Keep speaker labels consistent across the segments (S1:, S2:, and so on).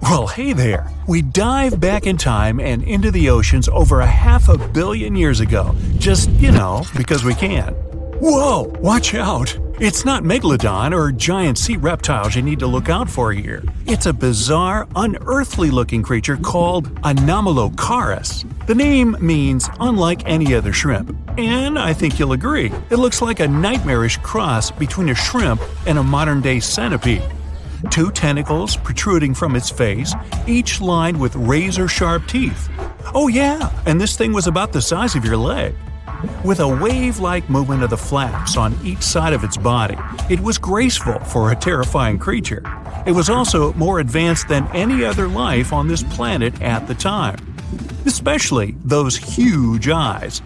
S1: Well, hey there! We dive back in time and into the oceans over 500 million years ago, just, because we can. Whoa! Watch out! It's not Megalodon or giant sea reptiles you need to look out for here. It's a bizarre, unearthly-looking creature called Anomalocaris. The name means unlike any other shrimp, and I think you'll agree, it looks like a nightmarish cross between a shrimp and a modern-day centipede. 2 tentacles protruding from its face, each lined with razor-sharp teeth. Oh yeah, and this thing was about the size of your leg. With a wave-like movement of the flaps on each side of its body, it was graceful for a terrifying creature. It was also more advanced than any other life on this planet at the time. Especially those huge eyes.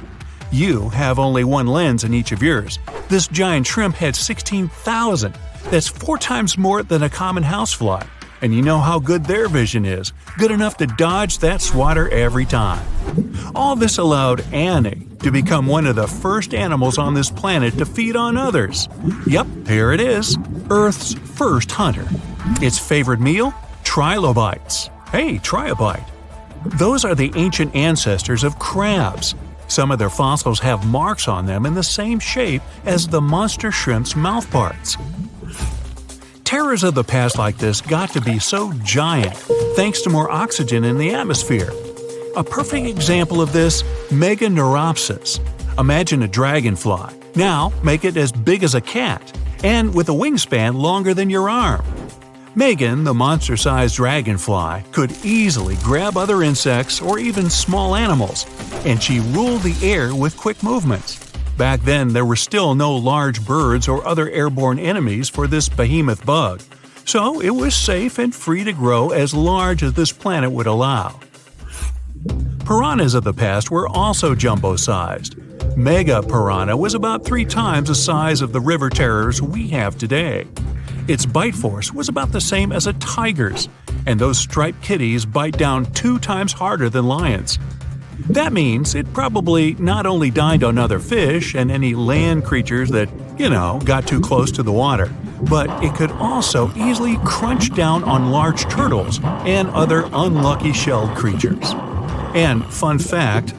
S1: You have only one lens in each of yours. This giant shrimp had 16,000. That's 4 times more than a common housefly. And you know how good their vision is. Good enough to dodge that swatter every time. All this allowed Annie to become one of the first animals on this planet to feed on others. Yep, here it is. Earth's first hunter. Its favorite meal? Trilobites. Hey, try a bite. Those are the ancient ancestors of crabs. Some of their fossils have marks on them in the same shape as the monster shrimp's mouthparts. Terrors of the past like this got to be so giant thanks to more oxygen in the atmosphere. A perfect example of this, Meganeuropsis. Imagine a dragonfly. Now make it as big as a cat, and with a wingspan longer than your arm. Megan, the monster-sized dragonfly, could easily grab other insects or even small animals, and she ruled the air with quick movements. Back then, there were still no large birds or other airborne enemies for this behemoth bug, so it was safe and free to grow as large as this planet would allow. Piranhas of the past were also jumbo-sized. Mega piranha was about 3 times the size of the river terrors we have today. Its bite force was about the same as a tiger's, and those striped kitties bite down 2 times harder than lions. That means it probably not only dined on other fish and any land creatures that, got too close to the water, but it could also easily crunch down on large turtles and other unlucky shelled creatures. And fun fact,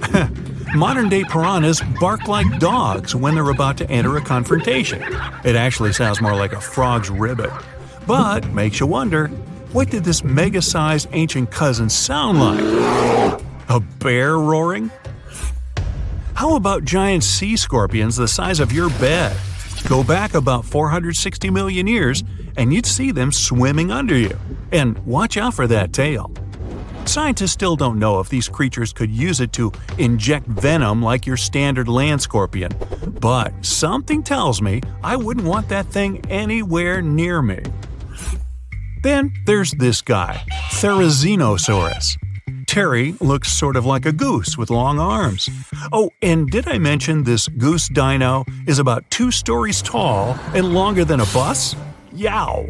S1: modern-day piranhas bark like dogs when they're about to enter a confrontation. It actually sounds more like a frog's ribbit. But makes you wonder, what did this mega-sized ancient cousin sound like? A bear roaring? How about giant sea scorpions the size of your bed? Go back about 460 million years, and you'd see them swimming under you. And watch out for that tail. Scientists still don't know if these creatures could use it to inject venom like your standard land scorpion, but something tells me I wouldn't want that thing anywhere near me. Then there's this guy, Therizinosaurus. Terry looks sort of like a goose with long arms. Oh, and did I mention this goose dino is about 2 stories tall and longer than a bus? Yow!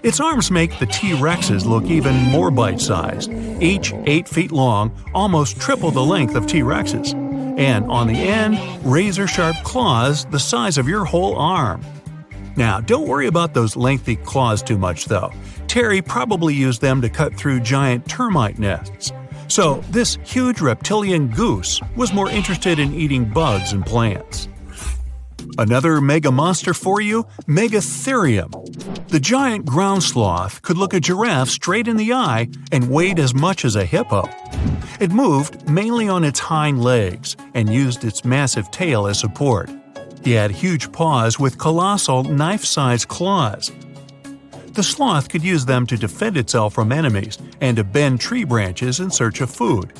S1: Its arms make the T-Rexes look even more bite-sized, each 8 feet long, almost triple the length of T-Rexes. And on the end, razor-sharp claws the size of your whole arm. Now, don't worry about those lengthy claws too much, though. Terry probably used them to cut through giant termite nests. So, this huge reptilian goose was more interested in eating bugs and plants. Another mega monster for you, Megatherium. The giant ground sloth could look a giraffe straight in the eye and weighed as much as a hippo. It moved mainly on its hind legs and used its massive tail as support. He had huge paws with colossal knife-sized claws. The sloth could use them to defend itself from enemies and to bend tree branches in search of food.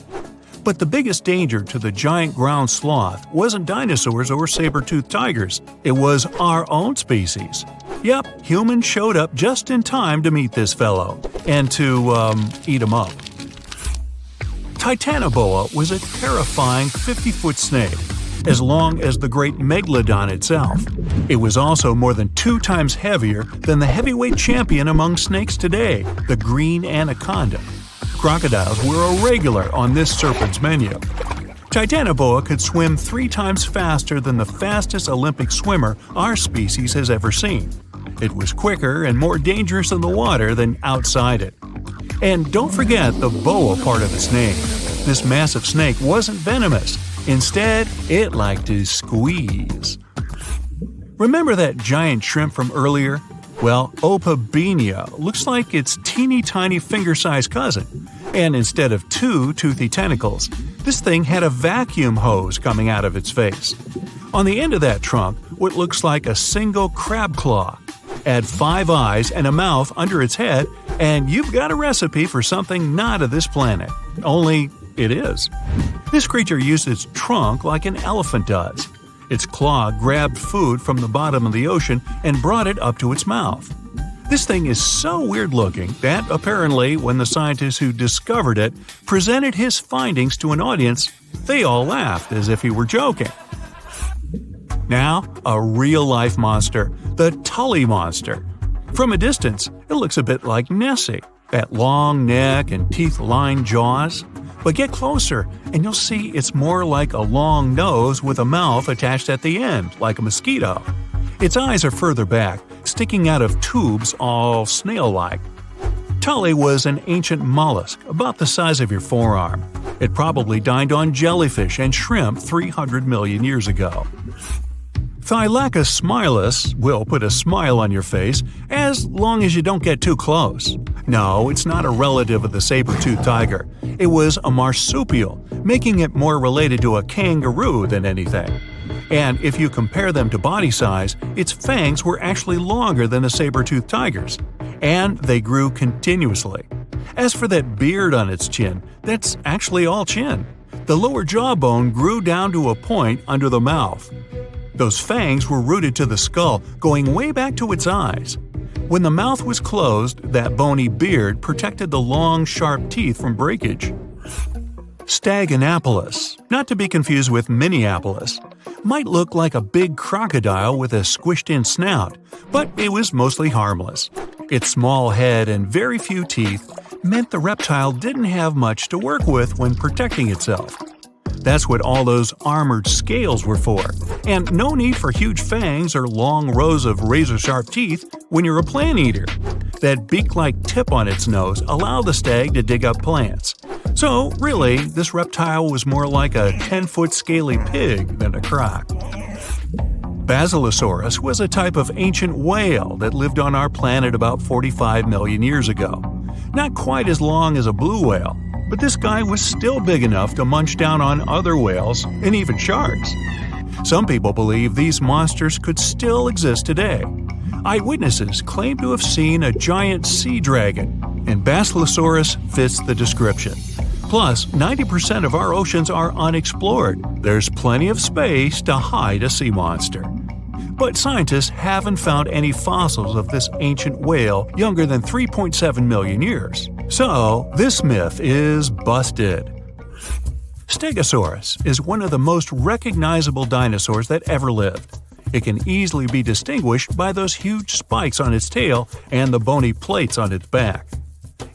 S1: But the biggest danger to the giant ground sloth wasn't dinosaurs or saber-toothed tigers, it was our own species. Yep, humans showed up just in time to meet this fellow, and to, eat him up. Titanoboa was a terrifying 50-foot snake, as long as the great Megalodon itself. It was also more than 2 times heavier than the heavyweight champion among snakes today, the green anaconda. Crocodiles were a regular on this serpent's menu. Titanoboa could swim 3 times faster than the fastest Olympic swimmer our species has ever seen. It was quicker and more dangerous in the water than outside it. And don't forget the boa part of its name. This massive snake wasn't venomous. Instead, it liked to squeeze. Remember that giant shrimp from earlier? Well, Opabinia looks like its teeny tiny finger-sized cousin. And instead of two toothy tentacles, this thing had a vacuum hose coming out of its face. On the end of that trunk, what looks like a single crab claw. Add 5 eyes and a mouth under its head, and you've got a recipe for something not of this planet. Only it is. This creature used its trunk like an elephant does. Its claw grabbed food from the bottom of the ocean and brought it up to its mouth. This thing is so weird-looking that, apparently, when the scientists who discovered it presented his findings to an audience, they all laughed as if he were joking. Now, a real-life monster, the Tully monster. From a distance, it looks a bit like Nessie, that long neck and teeth-lined jaws. But get closer, and you'll see it's more like a long nose with a mouth attached at the end, like a mosquito. Its eyes are further back, sticking out of tubes all snail-like. Tully was an ancient mollusk, about the size of your forearm. It probably dined on jellyfish and shrimp 300 million years ago. Thylacus smilus will put a smile on your face as long as you don't get too close. No, it's not a relative of the saber-toothed tiger. It was a marsupial, making it more related to a kangaroo than anything. And if you compare them to body size, its fangs were actually longer than a saber-toothed tiger's. And they grew continuously. As for that beard on its chin, that's actually all chin. The lower jawbone grew down to a point under the mouth. Those fangs were rooted to the skull, going way back to its eyes. When the mouth was closed, that bony beard protected the long, sharp teeth from breakage. Staganapolis, not to be confused with Minneapolis, might look like a big crocodile with a squished-in snout, but it was mostly harmless. Its small head and very few teeth meant the reptile didn't have much to work with when protecting itself. That's what all those armored scales were for, and no need for huge fangs or long rows of razor-sharp teeth when you're a plant eater. That beak-like tip on its nose allowed the stag to dig up plants. So, really, this reptile was more like a 10-foot scaly pig than a croc. Basilosaurus was a type of ancient whale that lived on our planet about 45 million years ago. Not quite as long as a blue whale, but this guy was still big enough to munch down on other whales and even sharks. Some people believe these monsters could still exist today. Eyewitnesses claim to have seen a giant sea dragon, and Basilosaurus fits the description. Plus, 90% of our oceans are unexplored. There's plenty of space to hide a sea monster. But scientists haven't found any fossils of this ancient whale younger than 3.7 million years. So, this myth is busted. Stegosaurus is one of the most recognizable dinosaurs that ever lived. It can easily be distinguished by those huge spikes on its tail and the bony plates on its back.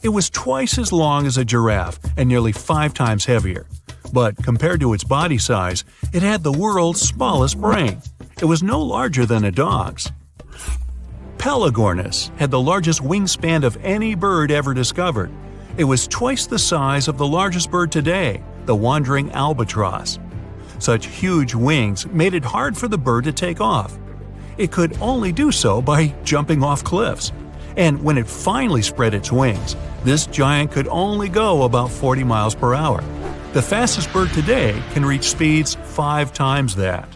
S1: It was twice as long as a giraffe and nearly 5 times heavier. But compared to its body size, it had the world's smallest brain. It was no larger than a dog's. Pelagornis had the largest wingspan of any bird ever discovered. It was twice the size of the largest bird today, the wandering albatross. Such huge wings made it hard for the bird to take off. It could only do so by jumping off cliffs. And when it finally spread its wings, this giant could only go about 40 miles per hour. The fastest bird today can reach speeds 5 times that.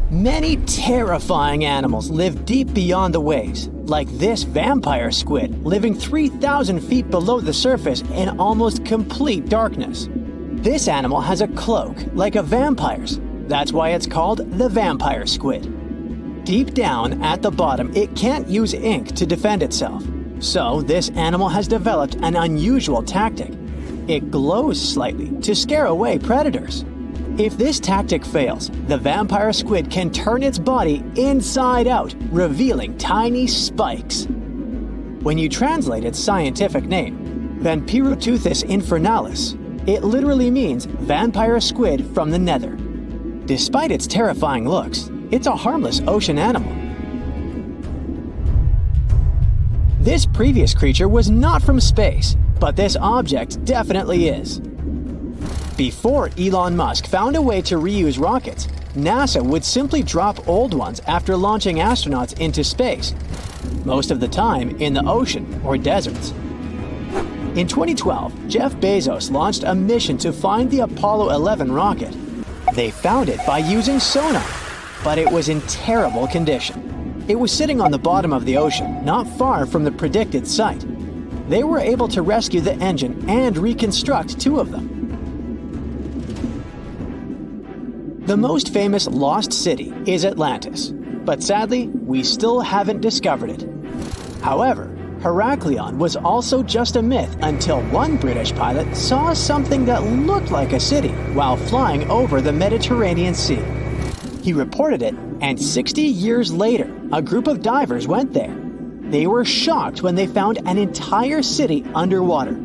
S2: Many terrifying animals live deep beyond the waves, like this vampire squid living 3,000 feet below the surface in almost complete darkness. This animal has a cloak, like a vampire's. That's why it's called the vampire squid. Deep down at the bottom, it can't use ink to defend itself. So this animal has developed an unusual tactic. It glows slightly to scare away predators. If this tactic fails, the vampire squid can turn its body inside out, revealing tiny spikes. When you translate its scientific name, Vampiroteuthis infernalis, it literally means vampire squid from the nether. Despite its terrifying looks, it's a harmless ocean animal. This previous creature was not from space, but this object definitely is. Before Elon Musk found a way to reuse rockets, NASA would simply drop old ones after launching astronauts into space, most of the time in the ocean or deserts. In 2012, Jeff Bezos launched a mission to find the Apollo 11 rocket. They found it by using sonar, but it was in terrible condition. It was sitting on the bottom of the ocean, not far from the predicted site. They were able to rescue the engine and reconstruct 2 of them. The most famous lost city is Atlantis, but sadly, we still haven't discovered it. However, Heraklion was also just a myth until one British pilot saw something that looked like a city while flying over the Mediterranean Sea. He reported it, and 60 years later, a group of divers went there. They were shocked when they found an entire city underwater.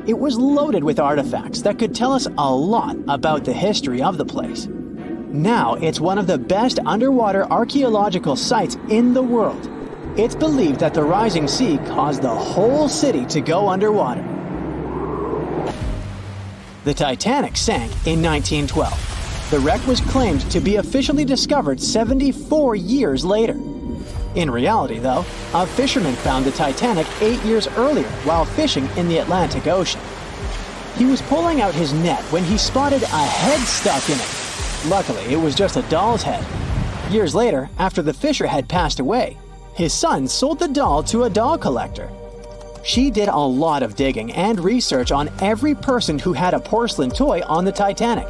S2: It was loaded with artifacts that could tell us a lot about the history of the place. Now it's one of the best underwater archaeological sites in the world. It's believed that the rising sea caused the whole city to go underwater. The Titanic sank in 1912. The wreck was claimed to be officially discovered 74 years later. In reality, though, a fisherman found the Titanic 8 years earlier while fishing in the Atlantic Ocean. He was pulling out his net when he spotted a head stuck in it. Luckily, it was just a doll's head. Years later, after the fisher had passed away, his son sold the doll to a doll collector. She did a lot of digging and research on every person who had a porcelain toy on the Titanic.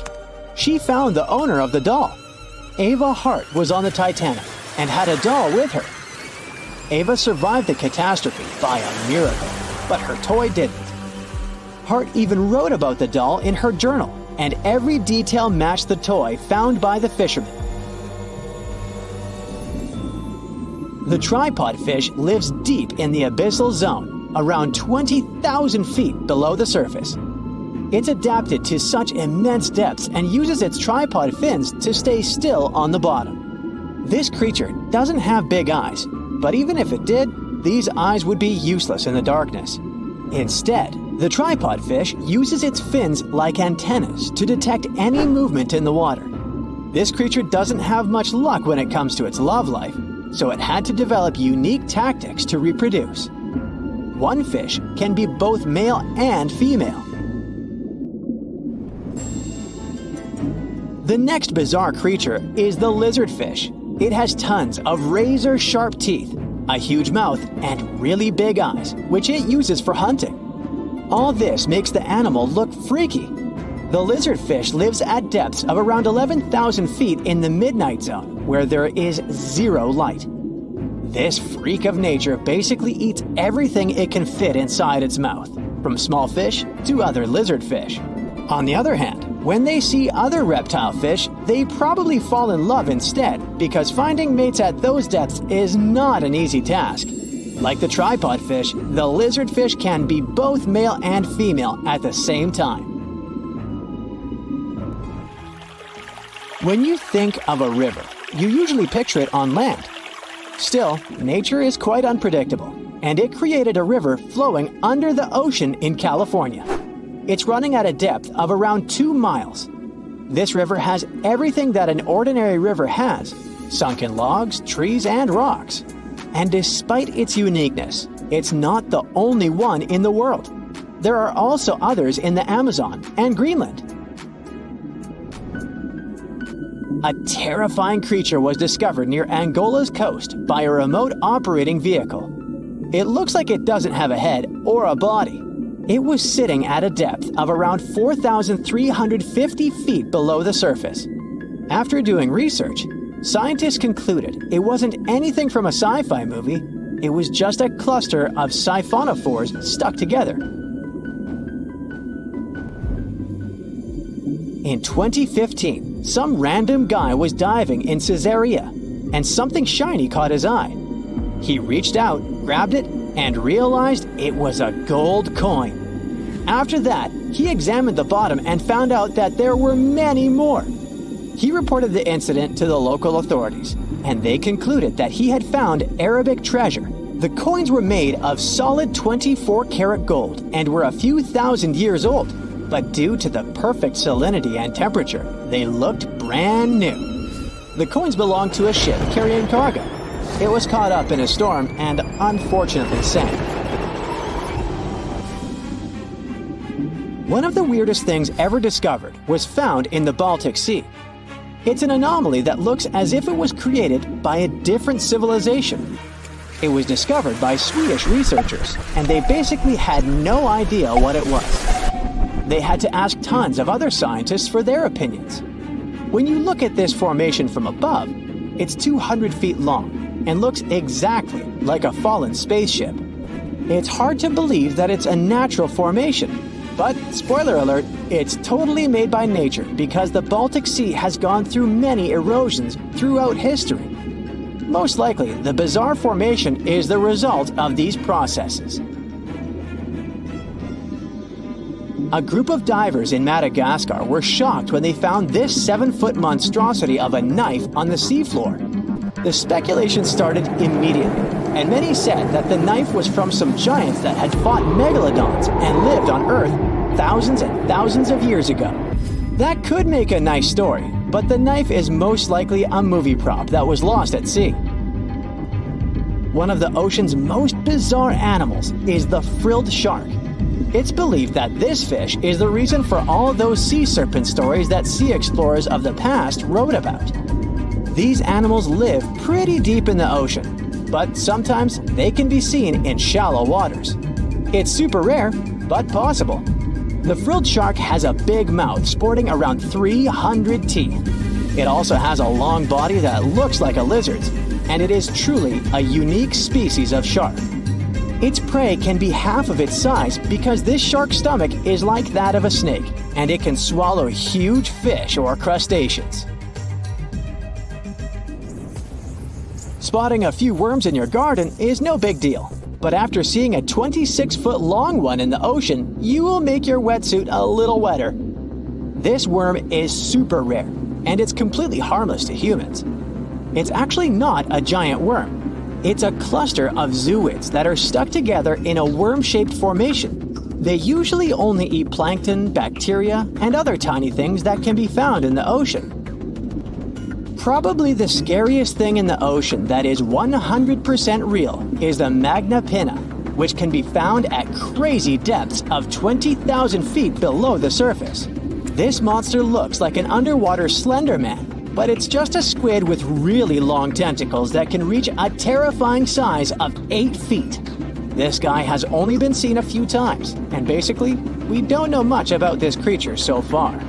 S2: She found the owner of the doll. Ava Hart was on the Titanic and had a doll with her. Ava survived the catastrophe by a miracle, but her toy didn't. Hart even wrote about the doll in her journal, and every detail matched the toy found by the fisherman. The tripod fish lives deep in the abyssal zone, around 20,000 feet below the surface. It's adapted to such immense depths and uses its tripod fins to stay still on the bottom. This creature doesn't have big eyes, but even if it did, these eyes would be useless in the darkness. Instead, the tripod fish uses its fins like antennas to detect any movement in the water. This creature doesn't have much luck when it comes to its love life, so it had to develop unique tactics to reproduce. One fish can be both male and female. The next bizarre creature is the lizardfish. It has tons of razor-sharp teeth, a huge mouth, and really big eyes, which it uses for hunting. All this makes the animal look freaky. The lizardfish lives at depths of around 11,000 feet in the midnight zone, where there is zero light. This freak of nature basically eats everything it can fit inside its mouth, from small fish to other lizardfish. On the other hand, when they see other reptile fish, they probably fall in love instead, because finding mates at those depths is not an easy task. Like the tripod fish, the lizardfish can be both male and female at the same time. When you think of a river, you usually picture it on land. Still, nature is quite unpredictable, and it created a river flowing under the ocean in California. It's running at a depth of around 2 miles. This river has everything that an ordinary river has: sunken logs, trees, and rocks. And despite its uniqueness, it's not the only one in the world. There are also others in the Amazon and Greenland. A terrifying creature was discovered near Angola's coast by a remote operating vehicle. It looks like it doesn't have a head or a body. It was sitting at a depth of around 4,350 feet below the surface. After doing research, scientists concluded it wasn't anything from a sci-fi movie. It was just a cluster of siphonophores stuck together. In 2015, some random guy was diving in Caesarea, and something shiny caught his eye. He reached out, grabbed it, and realized it was a gold coin. After that, he examined the bottom and found out that there were many more. He reported the incident to the local authorities, and they concluded that he had found Arabic treasure, The coins were made of solid 24-karat gold and were a few thousand years old, but due to the perfect salinity and temperature, they looked brand new. The coins belonged to a ship carrying cargo. It was caught up in a storm and unfortunately sank. One of the weirdest things ever discovered was found in the Baltic Sea. It's an anomaly that looks as if it was created by a different civilization. It was discovered by Swedish researchers, and they basically had no idea what it was. They had to ask tons of other scientists for their opinions. When you look at this formation from above, it's 200 feet long and looks exactly like a fallen spaceship. It's hard to believe that it's a natural formation, but spoiler alert, it's totally made by nature because the Baltic Sea has gone through many erosions throughout history. Most likely, the bizarre formation is the result of these processes. A group of divers in Madagascar were shocked when they found this 7-foot monstrosity of a knife on the seafloor. The speculation started immediately, and many said that the knife was from some giants that had fought megalodons and lived on Earth thousands and thousands of years ago. That could make a nice story, but the knife is most likely a movie prop that was lost at sea. One of the ocean's most bizarre animals is the frilled shark. It's believed that this fish is the reason for all those sea serpent stories that sea explorers of the past wrote about. These animals live pretty deep in the ocean, but sometimes they can be seen in shallow waters. It's super rare, but possible. The frilled shark has a big mouth sporting around 300 teeth. It also has a long body that looks like a lizard's, and it is truly a unique species of shark. Its prey can be half of its size because this shark's stomach is like that of a snake, and it can swallow huge fish or crustaceans. Spotting a few worms in your garden is no big deal, but after seeing a 26-foot-long one in the ocean, you will make your wetsuit a little wetter. This worm is super rare, and it's completely harmless to humans. It's actually not a giant worm. It's a cluster of zooids that are stuck together in a worm-shaped formation. They usually only eat plankton, bacteria, and other tiny things that can be found in the ocean. Probably the scariest thing in the ocean that is 100% real is the magna pinna, which can be found at crazy depths of 20,000 feet below the surface. This monster looks like an underwater Slender Man, but it's just a squid with really long tentacles that can reach a terrifying size of 8 feet. This guy has only been seen a few times, and basically, we don't know much about this creature so far.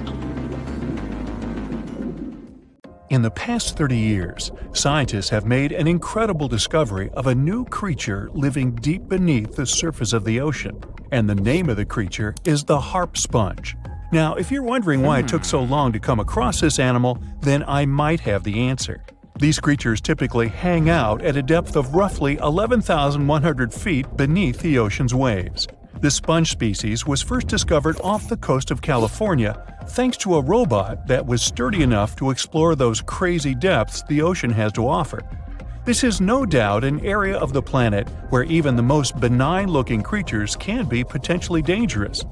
S1: In the past 30 years, scientists have made an incredible discovery of a new creature living deep beneath the surface of the ocean, and the name of the creature is the harp sponge. Now, if you're wondering why it took so long to come across this animal, then I might have the answer. These creatures typically hang out at a depth of roughly 11,100 feet beneath the ocean's waves. This sponge species was first discovered off the coast of California thanks to a robot that was sturdy enough to explore those crazy depths the ocean has to offer. This is no doubt an area of the planet where even the most benign-looking creatures can be potentially dangerous.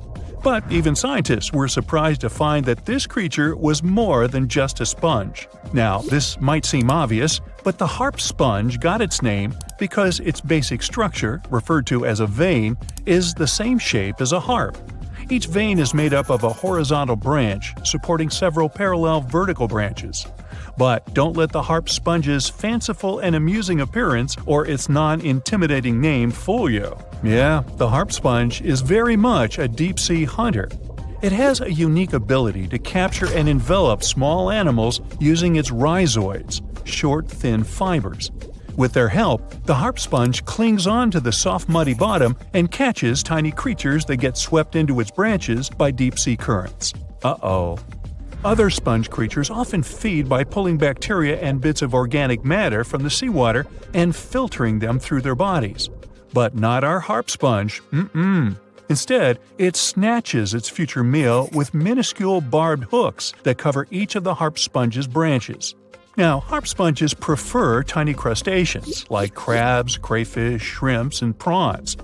S1: But even scientists were surprised to find that this creature was more than just a sponge. Now, this might seem obvious, but the harp sponge got its name because its basic structure, referred to as a vein, is the same shape as a harp. Each vein is made up of a horizontal branch supporting several parallel vertical branches. But don't let the harp sponge's fanciful and amusing appearance or its non-intimidating name fool you. Yeah, the harp sponge is very much a deep-sea hunter. It has a unique ability to capture and envelop small animals using its rhizoids, short, thin fibers. With their help, the harp sponge clings on to the soft, muddy bottom and catches tiny creatures that get swept into its branches by deep-sea currents. Uh-oh. Other sponge creatures often feed by pulling bacteria and bits of organic matter from the seawater and filtering them through their bodies. But not our harp sponge. Instead, it snatches its future meal with minuscule barbed hooks that cover each of the harp sponge's branches. Now, harp sponges prefer tiny crustaceans like crabs, crayfish, shrimps, and prawns.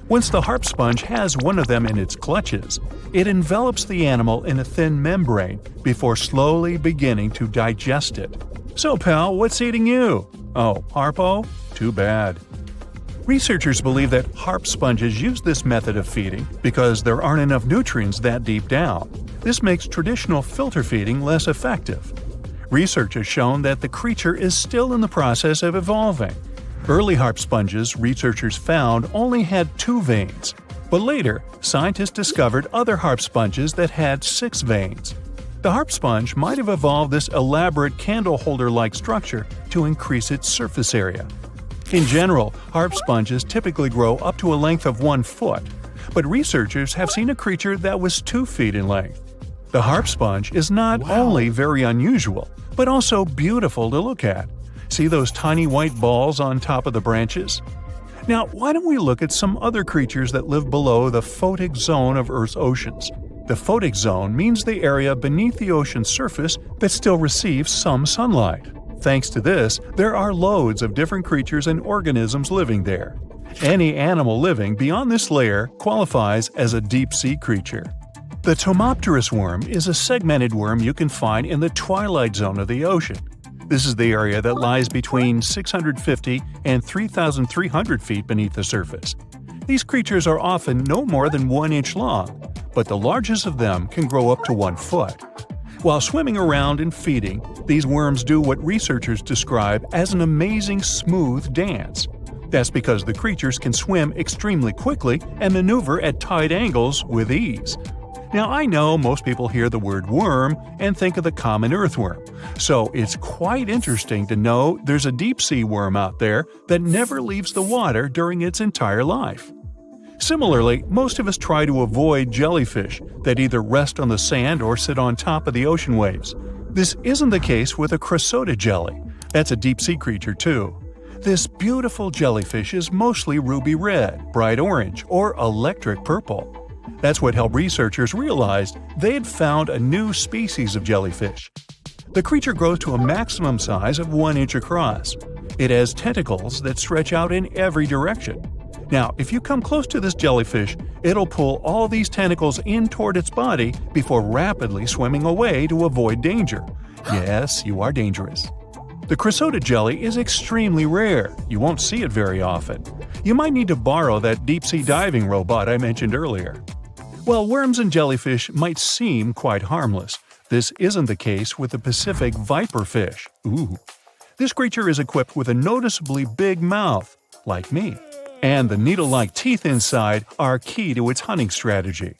S1: Once the harp sponge has one of them in its clutches, it envelops the animal in a thin membrane before slowly beginning to digest it. So, pal, what's eating you? Oh, harpo? Too bad. Researchers believe that harp sponges use this method of feeding because there aren't enough nutrients that deep down. This makes traditional filter feeding less effective. Research has shown that the creature is still in the process of evolving. Early harp sponges, researchers found, only had 2 veins, but later, scientists discovered other harp sponges that had 6 veins. The harp sponge might have evolved this elaborate candle holder-like structure to increase its surface area. In general, harp sponges typically grow up to a length of 1 foot, but researchers have seen a creature that was 2 feet in length. The harp sponge is not only very unusual, but also beautiful to look at. See those tiny white balls on top of the branches? Now, why don't we look at some other creatures that live below the photic zone of Earth's oceans? The photic zone means the area beneath the ocean's surface that still receives some sunlight. Thanks to this, there are loads of different creatures and organisms living there. Any animal living beyond this layer qualifies as a deep-sea creature. The Tomopterus worm is a segmented worm you can find in the Twilight zone of the ocean. This is the area that lies between 650 and 3,300 feet beneath the surface. These creatures are often no more than 1 inch long, but the largest of them can grow up to 1 foot. While swimming around and feeding, these worms do what researchers describe as an amazing smooth dance. That's because the creatures can swim extremely quickly and maneuver at tight angles with ease. Now, I know most people hear the word worm and think of the common earthworm, so it's quite interesting to know there's a deep-sea worm out there that never leaves the water during its entire life. Similarly, most of us try to avoid jellyfish that either rest on the sand or sit on top of the ocean waves. This isn't the case with a crocodile jelly. That's a deep-sea creature too. This beautiful jellyfish is mostly ruby red, bright orange, or electric purple. That's what helped researchers realize they'd found a new species of jellyfish. The creature grows to a maximum size of 1 inch across. It has tentacles that stretch out in every direction. Now, if you come close to this jellyfish, it'll pull all these tentacles in toward its body before rapidly swimming away to avoid danger. Yes, you are dangerous. The crocodile jelly is extremely rare. You won't see it very often. You might need to borrow that deep-sea diving robot I mentioned earlier. While worms and jellyfish might seem quite harmless, this isn't the case with the Pacific viperfish. Ooh. This creature is equipped with a noticeably big mouth, like me, and the needle-like teeth inside are key to its hunting strategy.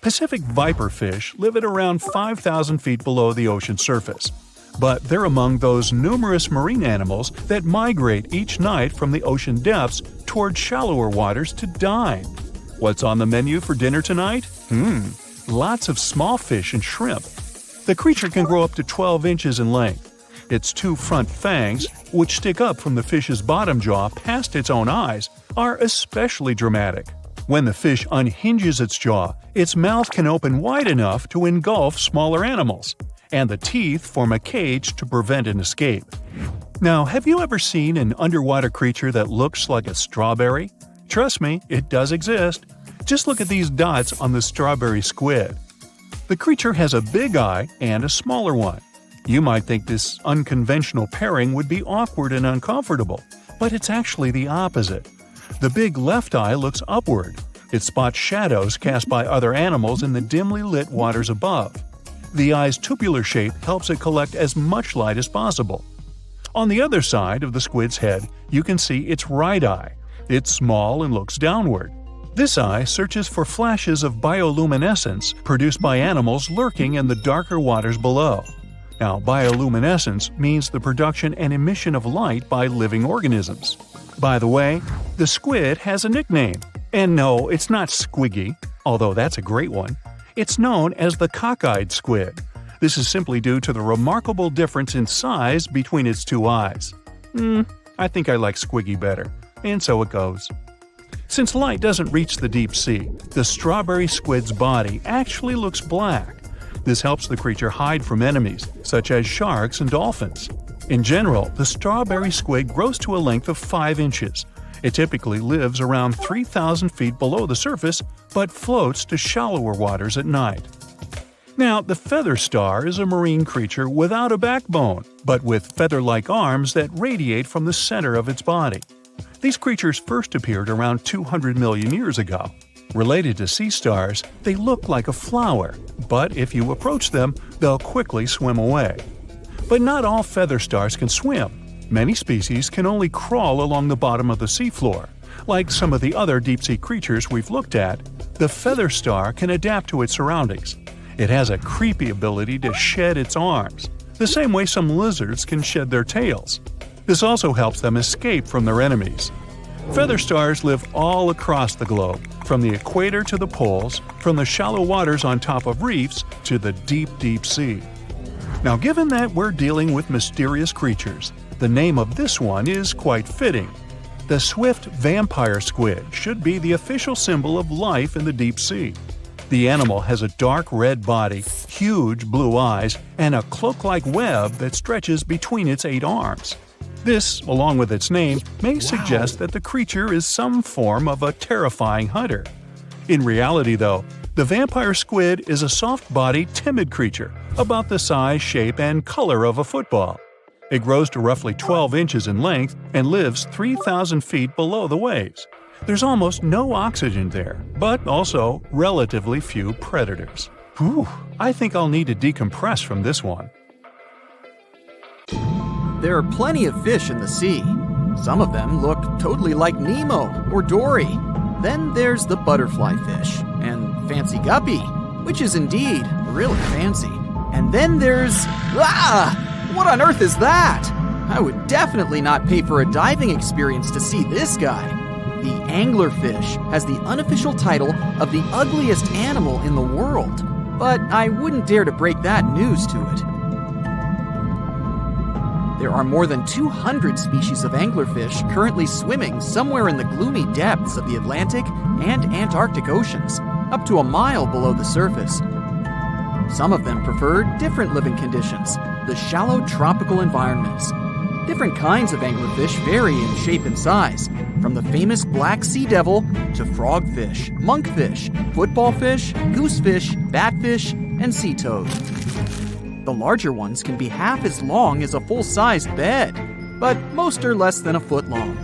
S1: Pacific viperfish live at around 5,000 feet below the ocean surface, but they're among those numerous marine animals that migrate each night from the ocean depths toward shallower waters to dine. What's on the menu for dinner tonight? Lots of small fish and shrimp. The creature can grow up to 12 inches in length. Its 2 front fangs, which stick up from the fish's bottom jaw past its own eyes, are especially dramatic. When the fish unhinges its jaw, its mouth can open wide enough to engulf smaller animals, and the teeth form a cage to prevent an escape. Now, have you ever seen an underwater creature that looks like a strawberry? Trust me, it does exist. Just look at these dots on the strawberry squid. The creature has a big eye and a smaller one. You might think this unconventional pairing would be awkward and uncomfortable, but it's actually the opposite. The big left eye looks upward. It spots shadows cast by other animals in the dimly lit waters above. The eye's tubular shape helps it collect as much light as possible. On the other side of the squid's head, you can see its right eye. It's small and looks downward. This eye searches for flashes of bioluminescence produced by animals lurking in the darker waters below. Now, bioluminescence means the production and emission of light by living organisms. By the way, the squid has a nickname. And no, it's not Squiggy, although that's a great one. It's known as the cockeyed squid. This is simply due to the remarkable difference in size between its 2 eyes. I think I like Squiggy better. And so it goes. Since light doesn't reach the deep sea, the strawberry squid's body actually looks black. This helps the creature hide from enemies, such as sharks and dolphins. In general, the strawberry squid grows to a length of 5 inches. It typically lives around 3,000 feet below the surface, but floats to shallower waters at night. Now, the feather star is a marine creature without a backbone, but with feather-like arms that radiate from the center of its body. These creatures first appeared around 200 million years ago. Related to sea stars, they look like a flower, but if you approach them, they'll quickly swim away. But not all feather stars can swim. Many species can only crawl along the bottom of the seafloor. Like some of the other deep-sea creatures we've looked at, the feather star can adapt to its surroundings. It has a creepy ability to shed its arms, the same way some lizards can shed their tails. This also helps them escape from their enemies. Feather stars live all across the globe, from the equator to the poles, from the shallow waters on top of reefs to the deep, deep sea. Now, given that we're dealing with mysterious creatures, the name of this one is quite fitting. The swift vampire squid should be the official symbol of life in the deep sea. The animal has a dark red body, huge blue eyes, and a cloak-like web that stretches between its 8 arms. This, along with its name, may suggest that the creature is some form of a terrifying hunter. In reality, though, the vampire squid is a soft-bodied, timid creature, about the size, shape, and color of a football. It grows to roughly 12 inches in length and lives 3,000 feet below the waves. There's almost no oxygen there, but also relatively few predators. Whew, I think I'll need to decompress from this one.
S3: There are plenty of fish in the sea. Some of them look totally like Nemo or Dory. Then there's the butterfly fish and fancy guppy, which is indeed really fancy. And then there's... what on earth is that? I would definitely not pay for a diving experience to see this guy. The anglerfish has the unofficial title of the ugliest animal in the world, but I wouldn't dare to break that news to it. There are more than 200 species of anglerfish currently swimming somewhere in the gloomy depths of the Atlantic and Antarctic Oceans, up to a mile below the surface. Some of them prefer different living conditions, the shallow tropical environments. Different kinds of anglerfish vary in shape and size, from the famous black sea devil to frogfish, monkfish, footballfish, goosefish, batfish, and sea toad. The larger ones can be half as long as a full-sized bed, but most are less than a foot long.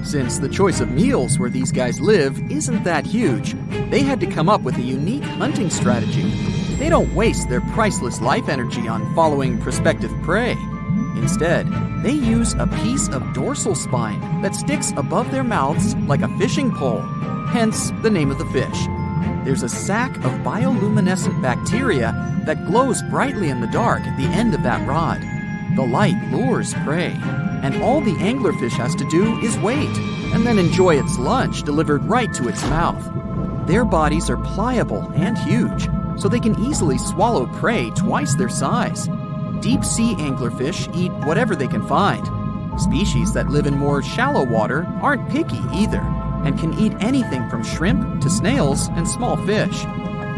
S3: Since the choice of meals where these guys live isn't that huge, they had to come up with a unique hunting strategy. They don't waste their priceless life energy on following prospective prey. Instead, they use a piece of dorsal spine that sticks above their mouths like a fishing pole, hence the name of the fish. There's a sac of bioluminescent bacteria that glows brightly in the dark at the end of that rod. The light lures prey, and all the anglerfish has to do is wait, and then enjoy its lunch delivered right to its mouth. Their bodies are pliable and huge, so they can easily swallow prey twice their size. Deep-sea anglerfish eat whatever they can find. Species that live in more shallow water aren't picky either, and can eat anything from shrimp to snails and small fish.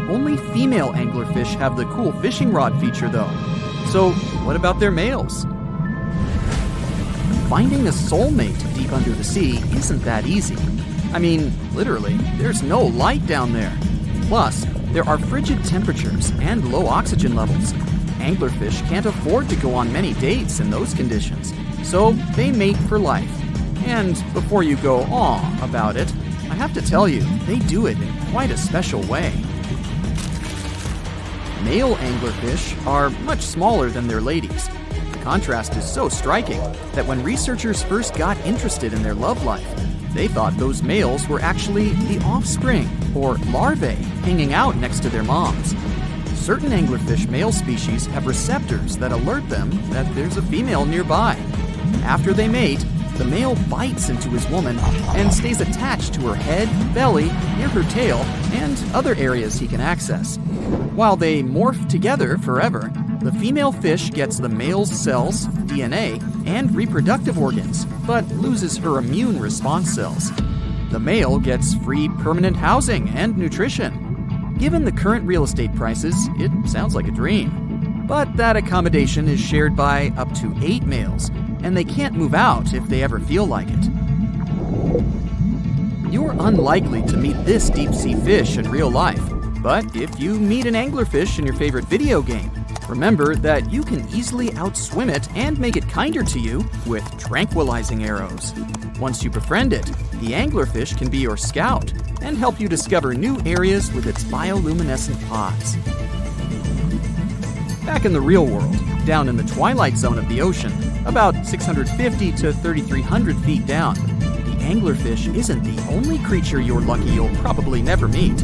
S3: Only female anglerfish have the cool fishing rod feature though. So what about their males? Finding a soulmate deep under the sea isn't that easy. I mean, literally, there's no light down there. Plus, there are frigid temperatures and low oxygen levels. Anglerfish can't afford to go on many dates in those conditions, so they mate for life. And before you go aw about it, I have to tell you, they do it in quite a special way. Male anglerfish are much smaller than their ladies. The contrast is so striking that when researchers first got interested in their love life, they thought those males were actually the offspring, or larvae, hanging out next to their moms. Certain anglerfish male species have receptors that alert them that there's a female nearby. After they mate, the male bites into his woman and stays attached to her head, belly, near her tail, and other areas he can access. While they morph together forever, the female fish gets the male's cells, DNA, and reproductive organs, but loses her immune response cells. The male gets free permanent housing and nutrition. Given the current real estate prices, it sounds like a dream. But that accommodation is shared by up to 8 males, and they can't move out if they ever feel like it. You're unlikely to meet this deep-sea fish in real life, but if you meet an anglerfish in your favorite video game, remember that you can easily outswim it and make it kinder to you with tranquilizing arrows. Once you befriend it, the anglerfish can be your scout and help you discover new areas with its bioluminescent pods. Back in the real world, down in the Twilight zone of the ocean, about 650 to 3,300 feet down, the anglerfish isn't the only creature you're lucky you'll probably never meet.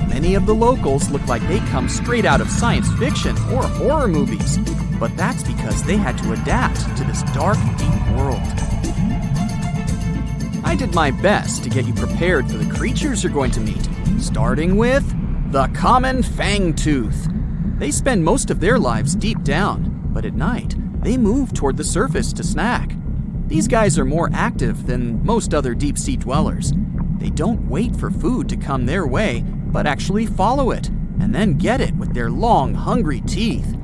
S3: Many of the locals look like they come straight out of science fiction or horror movies, but that's because they had to adapt to this dark, deep world. I did my best to get you prepared for the creatures you're going to meet, starting with the common fangtooth. They spend most of their lives deep down, but at night, they move toward the surface to snack. These guys are more active than most other deep-sea dwellers. They don't wait for food to come their way, but actually follow it, and then get it with their long, hungry teeth.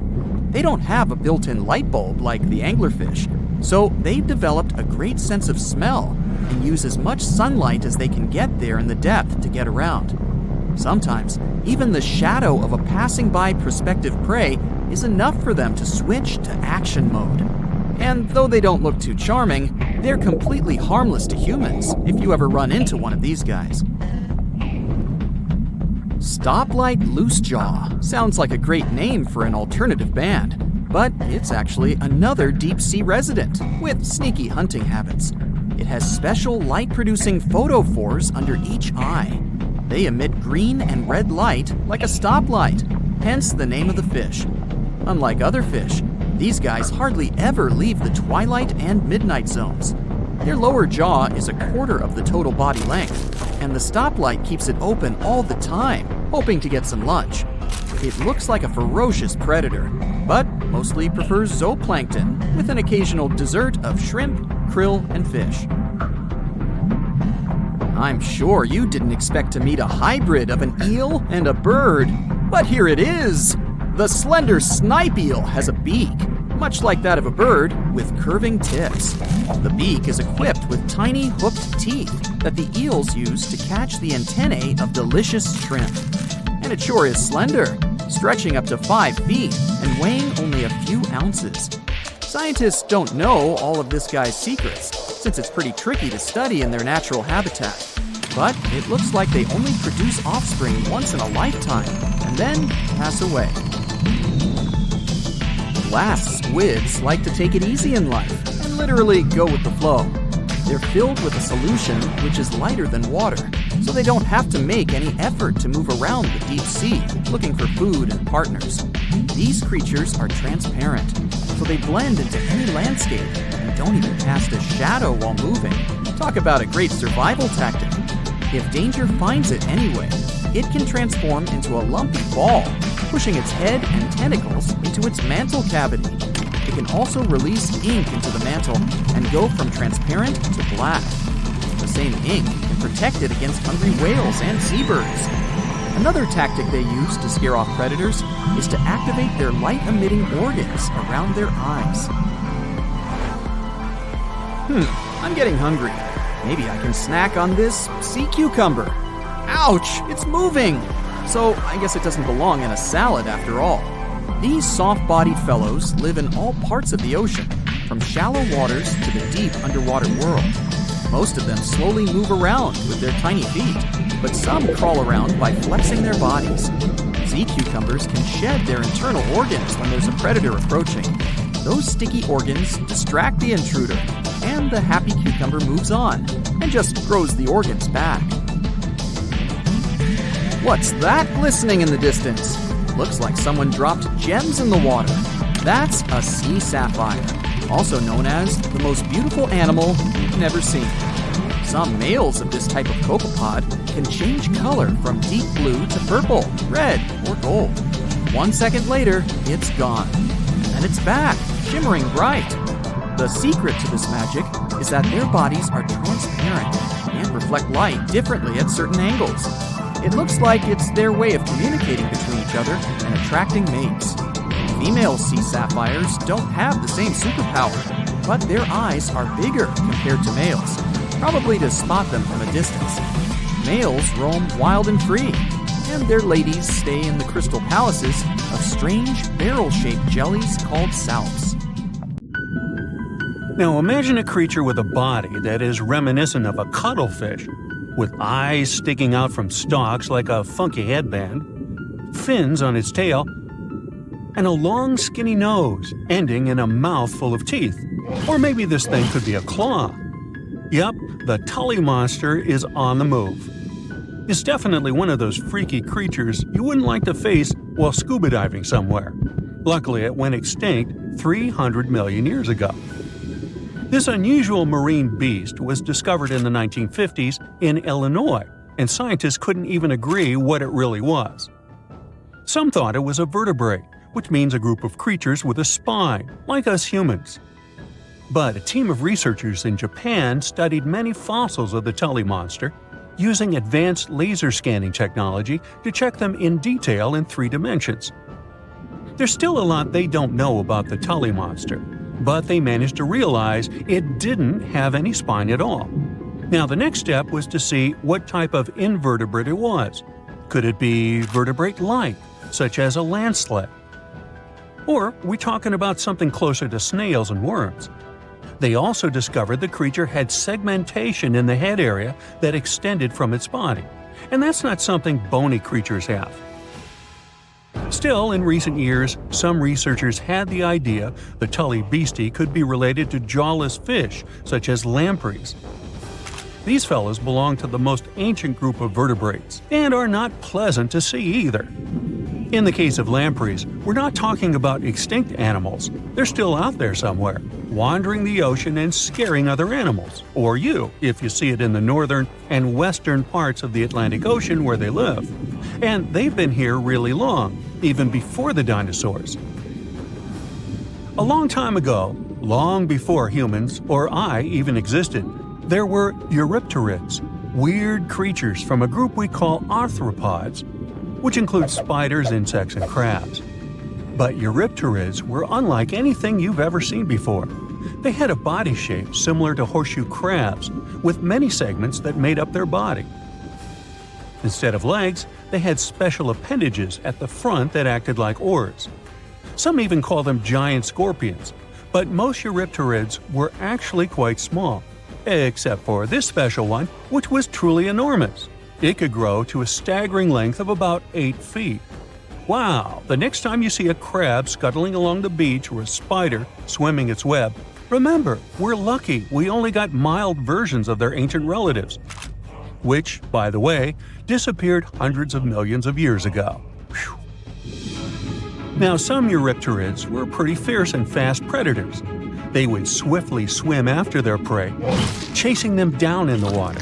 S3: They don't have a built-in light bulb like the anglerfish, so they've developed a great sense of smell and use as much sunlight as they can get there in the depth to get around. Sometimes, even the shadow of a passing by prospective prey is enough for them to switch to action mode. And though they don't look too charming, they're completely harmless to humans if you ever run into one of these guys. Stoplight Loosejaw sounds like a great name for an alternative band, but it's actually another deep-sea resident with sneaky hunting habits. It has special light-producing photophores under each eye. They emit green and red light like a stoplight, hence the name of the fish. Unlike other fish, these guys hardly ever leave the twilight and midnight zones. Their lower jaw is a quarter of the total body length, and the stoplight keeps it open all the time, hoping to get some lunch. It looks like a ferocious predator, but mostly prefers zooplankton with an occasional dessert of shrimp, krill, and fish. I'm sure you didn't expect to meet a hybrid of an eel and a bird, but here it is! The slender snipe eel has a beak, much like that of a bird, with curving tips. The beak is equipped with tiny hooked teeth that the eels use to catch the antennae of delicious shrimp. And it sure is slender, stretching up to 5 feet and weighing only a few ounces. Scientists don't know all of this guy's secrets, since it's pretty tricky to study in their natural habitat. But it looks like they only produce offspring once in a lifetime, and then pass away. Glass squids like to take it easy in life and literally go with the flow. They're filled with a solution which is lighter than water, so they don't have to make any effort to move around the deep sea looking for food and partners. These creatures are transparent, so they blend into any landscape and don't even cast a shadow while moving. Talk about a great survival tactic. If danger finds it anyway, it can transform into a lumpy ball, pushing its head and tentacles into its mantle cavity. It can also release ink into the mantle and go from transparent to black. The same ink can protect it against hungry whales and seabirds. Another tactic they use to scare off predators is to activate their light-emitting organs around their eyes. I'm getting hungry. Maybe I can snack on this sea cucumber. Ouch, it's moving! So I guess it doesn't belong in a salad after all. These soft-bodied fellows live in all parts of the ocean, from shallow waters to the deep underwater world. Most of them slowly move around with their tiny feet, but some crawl around by flexing their bodies. Sea cucumbers can shed their internal organs when there's a predator approaching. Those sticky organs distract the intruder, and the happy cucumber moves on and just grows the organs back. What's that glistening in the distance? Looks like someone dropped gems in the water. That's a sea sapphire, also known as the most beautiful animal you've never seen. Some males of this type of copepod can change color from deep blue to purple, red, or gold. 1 second later, it's gone. And it's back, shimmering bright. The secret to this magic is that their bodies are transparent and reflect light differently at certain angles. It looks like it's their way of communicating between each other and attracting mates. Female sea sapphires don't have the same superpower, but their eyes are bigger compared to males, probably to spot them from a distance. Males roam wild and free, and their ladies stay in the crystal palaces of strange barrel-shaped jellies called salps.
S1: Now imagine a creature with a body that is reminiscent of a cuttlefish, with eyes sticking out from stalks like a funky headband, fins on its tail, and a long skinny nose ending in a mouth full of teeth. Or maybe this thing could be a claw. Yep, the Tully monster is on the move. It's definitely one of those freaky creatures you wouldn't like to face while scuba diving somewhere. Luckily, it went extinct 300 million years ago. This unusual marine beast was discovered in the 1950s in Illinois, and scientists couldn't even agree what it really was. Some thought it was a vertebrate, which means a group of creatures with a spine, like us humans. But a team of researchers in Japan studied many fossils of the Tully monster, using advanced laser scanning technology to check them in detail in 3 dimensions. There's still a lot they don't know about the Tully monster, but they managed to realize it didn't have any spine at all. Now the next step was to see what type of invertebrate it was. Could it be vertebrate-like, such as a land sled? Or are we talking about something closer to snails and worms? They also discovered the creature had segmentation in the head area that extended from its body, and that's not something bony creatures have. Still, in recent years, some researchers had the idea the Tully beastie could be related to jawless fish, such as lampreys. These fellows belong to the most ancient group of vertebrates, and are not pleasant to see either. In the case of lampreys, we're not talking about extinct animals. They're still out there somewhere, wandering the ocean and scaring other animals, or you, if you see it in the northern and western parts of the Atlantic Ocean where they live. And they've been here really long, even before the dinosaurs. A long time ago, long before humans or I even existed, there were eurypterids, weird creatures from a group we call arthropods, which includes spiders, insects, and crabs. But eurypterids were unlike anything you've ever seen before. They had a body shape similar to horseshoe crabs, with many segments that made up their body. Instead of legs, they had special appendages at the front that acted like oars. Some even call them giant scorpions, but most eurypterids were actually quite small, except for this special one, which was truly enormous. It could grow to a staggering length of about 8 feet. Wow! The next time you see a crab scuttling along the beach or a spider swimming its web, remember, we're lucky we only got mild versions of their ancient relatives, which, by the way, disappeared hundreds of millions of years ago. Whew. Now, some eurypterids were pretty fierce and fast predators. They would swiftly swim after their prey, chasing them down in the water.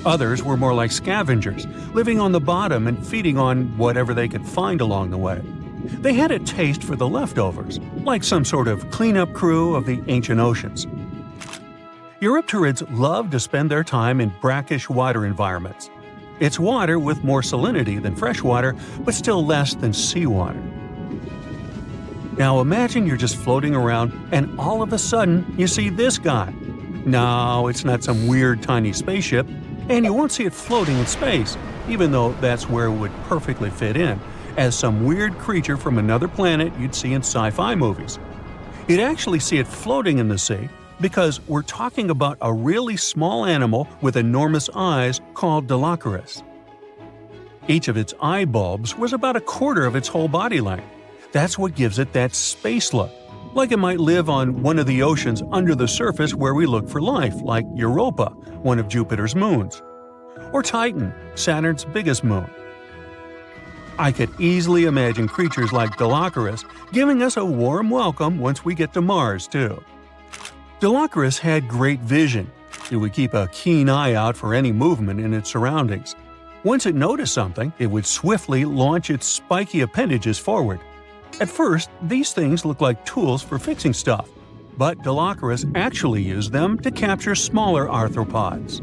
S1: Others were more like scavengers, living on the bottom and feeding on whatever they could find along the way. They had a taste for the leftovers, like some sort of cleanup crew of the ancient oceans. Eurypterids loved to spend their time in brackish water environments. It's water with more salinity than fresh water, but still less than seawater. Now imagine you're just floating around and all of a sudden you see this guy. No, it's not some weird tiny spaceship, and you won't see it floating in space, even though that's where it would perfectly fit in, as some weird creature from another planet you'd see in sci-fi movies. You'd actually see it floating in the sea because we're talking about a really small animal with enormous eyes called Dilophosaurus. Each of its eye bulbs was about a quarter of its whole body length. That's what gives it that space look, like it might live on one of the oceans under the surface where we look for life, like Europa, one of Jupiter's moons, or Titan, Saturn's biggest moon. I could easily imagine creatures like Dilophosaurus giving us a warm welcome once we get to Mars, too. Dilophosaurus had great vision. It would keep a keen eye out for any movement in its surroundings. Once it noticed something, it would swiftly launch its spiky appendages forward. At first, these things looked like tools for fixing stuff, but Dilophosaurus actually used them to capture smaller arthropods.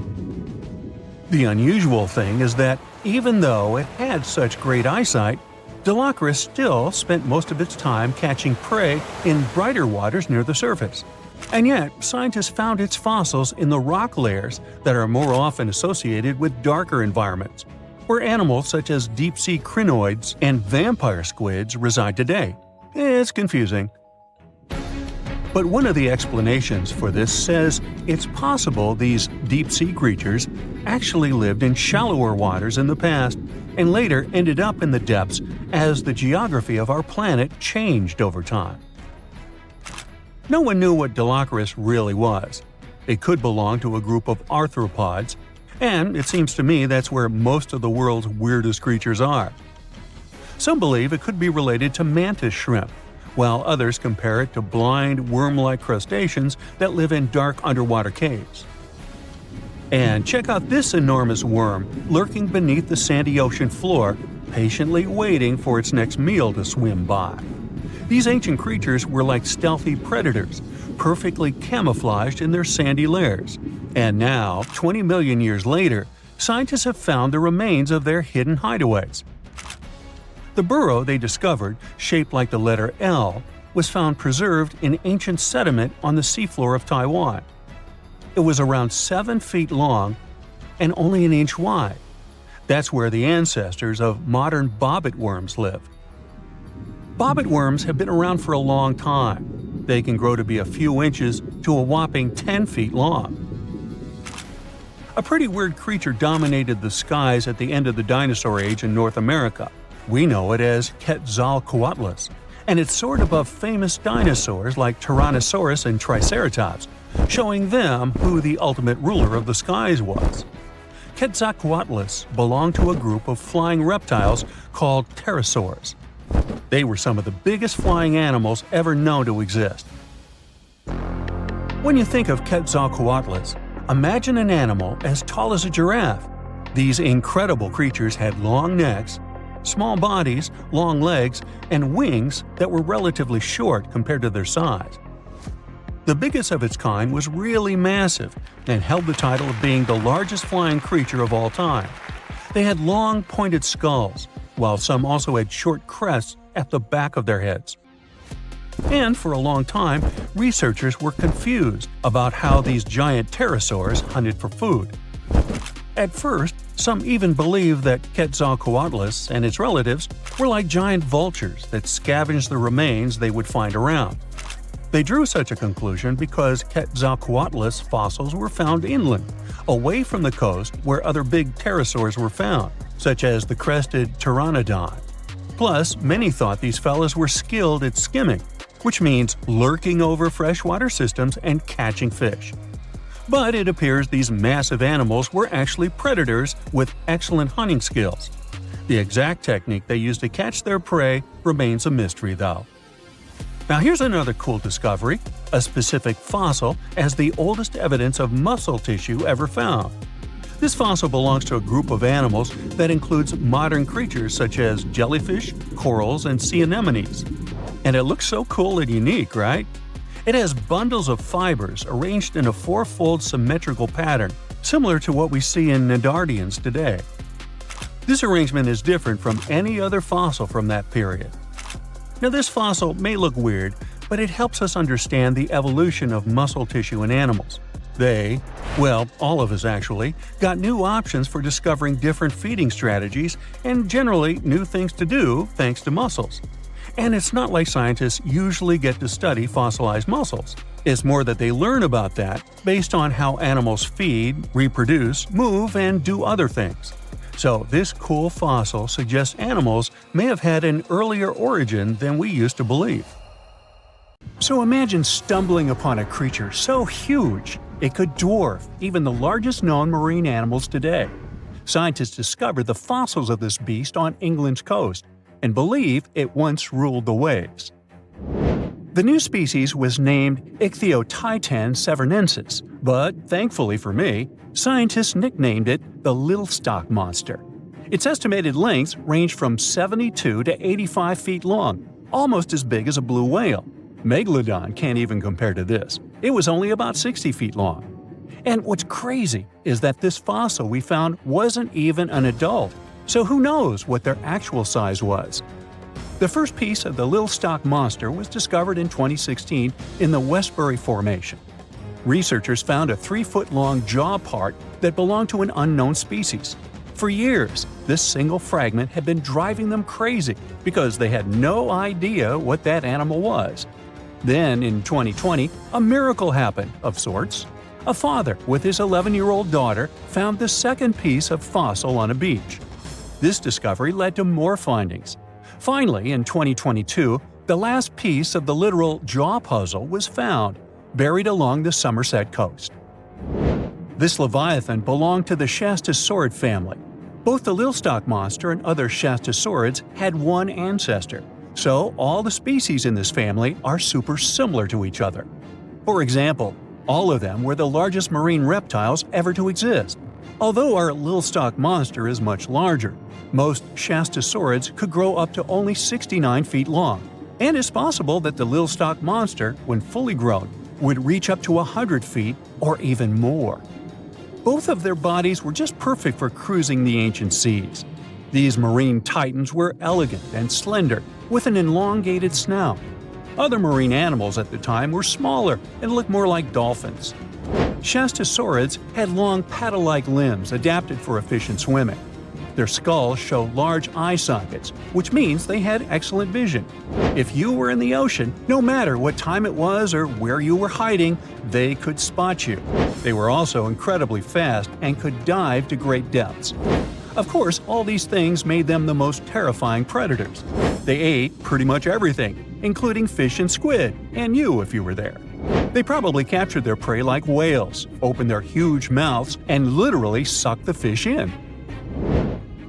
S1: The unusual thing is that even though it had such great eyesight, Delacroix still spent most of its time catching prey in brighter waters near the surface. And yet, scientists found its fossils in the rock layers that are more often associated with darker environments, where animals such as deep-sea crinoids and vampire squids reside today. It's confusing. But one of the explanations for this says it's possible these deep-sea creatures actually lived in shallower waters in the past and later ended up in the depths as the geography of our planet changed over time. No one knew what Delacroix really was. It could belong to a group of arthropods, and it seems to me that's where most of the world's weirdest creatures are. Some believe it could be related to mantis shrimp, while others compare it to blind, worm-like crustaceans that live in dark underwater caves. And check out this enormous worm lurking beneath the sandy ocean floor, patiently waiting for its next meal to swim by. These ancient creatures were like stealthy predators, perfectly camouflaged in their sandy lairs. And now, 20 million years later, scientists have found the remains of their hidden hideaways. The burrow they discovered, shaped like the letter L, was found preserved in ancient sediment on the seafloor of Taiwan. It was around 7 feet long and only an inch wide. That's where the ancestors of modern bobbit worms live. Bobbit worms have been around for a long time. They can grow to be a few inches to a whopping 10 feet long. A pretty weird creature dominated the skies at the end of the dinosaur age in North America. We know it as Quetzalcoatlus, and it soared above famous dinosaurs like Tyrannosaurus and Triceratops, showing them who the ultimate ruler of the skies was. Quetzalcoatlus belonged to a group of flying reptiles called pterosaurs. They were some of the biggest flying animals ever known to exist. When you think of Quetzalcoatlus, imagine an animal as tall as a giraffe. These incredible creatures had long necks, small bodies, long legs, and wings that were relatively short compared to their size. The biggest of its kind was really massive and held the title of being the largest flying creature of all time. They had long, pointed skulls, while some also had short crests at the back of their heads. And for a long time, researchers were confused about how these giant pterosaurs hunted for food. At first, some even believed that Quetzalcoatlus and its relatives were like giant vultures that scavenged the remains they would find around. They drew such a conclusion because Quetzalcoatlus fossils were found inland, away from the coast where other big pterosaurs were found, such as the crested pteranodon. Plus, many thought these fellas were skilled at skimming, which means lurking over freshwater systems and catching fish. But it appears these massive animals were actually predators with excellent hunting skills. The exact technique they used to catch their prey remains a mystery, though. Now here's another cool discovery, a specific fossil as the oldest evidence of muscle tissue ever found. This fossil belongs to a group of animals that includes modern creatures such as jellyfish, corals, and sea anemones. And it looks so cool and unique, right? It has bundles of fibers arranged in a four-fold symmetrical pattern, similar to what we see in Nedardians today. This arrangement is different from any other fossil from that period. Now, this fossil may look weird, but it helps us understand the evolution of muscle tissue in animals. They, well, all of us actually, got new options for discovering different feeding strategies and generally new things to do thanks to muscles. And it's not like scientists usually get to study fossilized muscles. It's more that they learn about that based on how animals feed, reproduce, move, and do other things. So this cool fossil suggests animals may have had an earlier origin than we used to believe. So imagine stumbling upon a creature so huge it could dwarf even the largest known marine animals today. Scientists discovered the fossils of this beast on England's coast and believe it once ruled the waves. The new species was named Ichthyotitan severnensis, but thankfully for me, scientists nicknamed it the Little Stock Monster. Its estimated lengths range from 72 to 85 feet long, almost as big as a blue whale. Megalodon can't even compare to this. It was only about 60 feet long. And what's crazy is that this fossil we found wasn't even an adult, so who knows what their actual size was. The first piece of the Little Stock Monster was discovered in 2016 in the Westbury Formation. Researchers found a 3-foot-long jaw part that belonged to an unknown species. For years, this single fragment had been driving them crazy because they had no idea what that animal was. Then, in 2020, a miracle happened, of sorts. A father with his 11-year-old daughter found the second piece of fossil on a beach. This discovery led to more findings. Finally, in 2022, the last piece of the literal jaw puzzle was found, buried along the Somerset coast. This leviathan belonged to the Shastasaurid family. Both the Little Stock Monster and other Shastasaurids had one ancestor, so all the species in this family are super similar to each other. For example, all of them were the largest marine reptiles ever to exist. Although our Little Stock Monster is much larger, most Shastasaurids could grow up to only 69 feet long, and it's possible that the Little Stock Monster, when fully grown, would reach up to 100 feet or even more. Both of their bodies were just perfect for cruising the ancient seas. These marine titans were elegant and slender, with an elongated snout. Other marine animals at the time were smaller and looked more like dolphins. Shastasaurids had long paddle-like limbs adapted for efficient swimming. Their skulls show large eye sockets, which means they had excellent vision. If you were in the ocean, no matter what time it was or where you were hiding, they could spot you. They were also incredibly fast and could dive to great depths. Of course, all these things made them the most terrifying predators. They ate pretty much everything, including fish and squid, and you if you were there. They probably captured their prey like whales, opened their huge mouths, and literally sucked the fish in.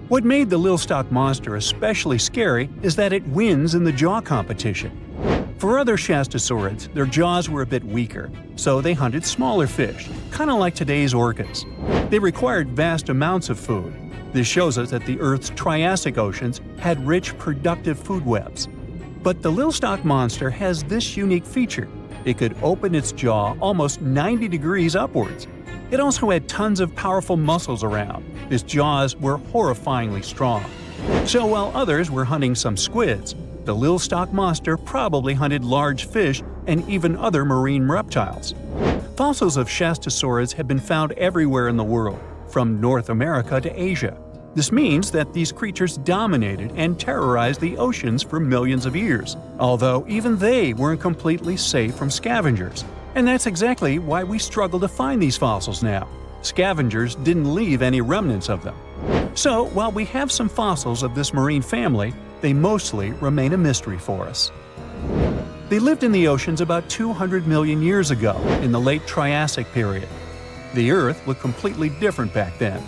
S1: What made the Little Stock Monster especially scary is that it wins in the jaw competition. For other Shastasaurids, their jaws were a bit weaker, so they hunted smaller fish, kind of like today's orcas. They required vast amounts of food. This shows us that the Earth's Triassic oceans had rich, productive food webs. But the Little Stock Monster has this unique feature. It could open its jaw almost 90 degrees upwards. It also had tons of powerful muscles around. Its jaws were horrifyingly strong. So while others were hunting some squids, the Little Stock Monster probably hunted large fish and even other marine reptiles. Fossils of Shastasaurids have been found everywhere in the world, from North America to Asia. This means that these creatures dominated and terrorized the oceans for millions of years, although even they weren't completely safe from scavengers. And that's exactly why we struggle to find these fossils now. Scavengers didn't leave any remnants of them. So, while we have some fossils of this marine family, they mostly remain a mystery for us. They lived in the oceans about 200 million years ago, in the late Triassic period. The Earth looked completely different back then.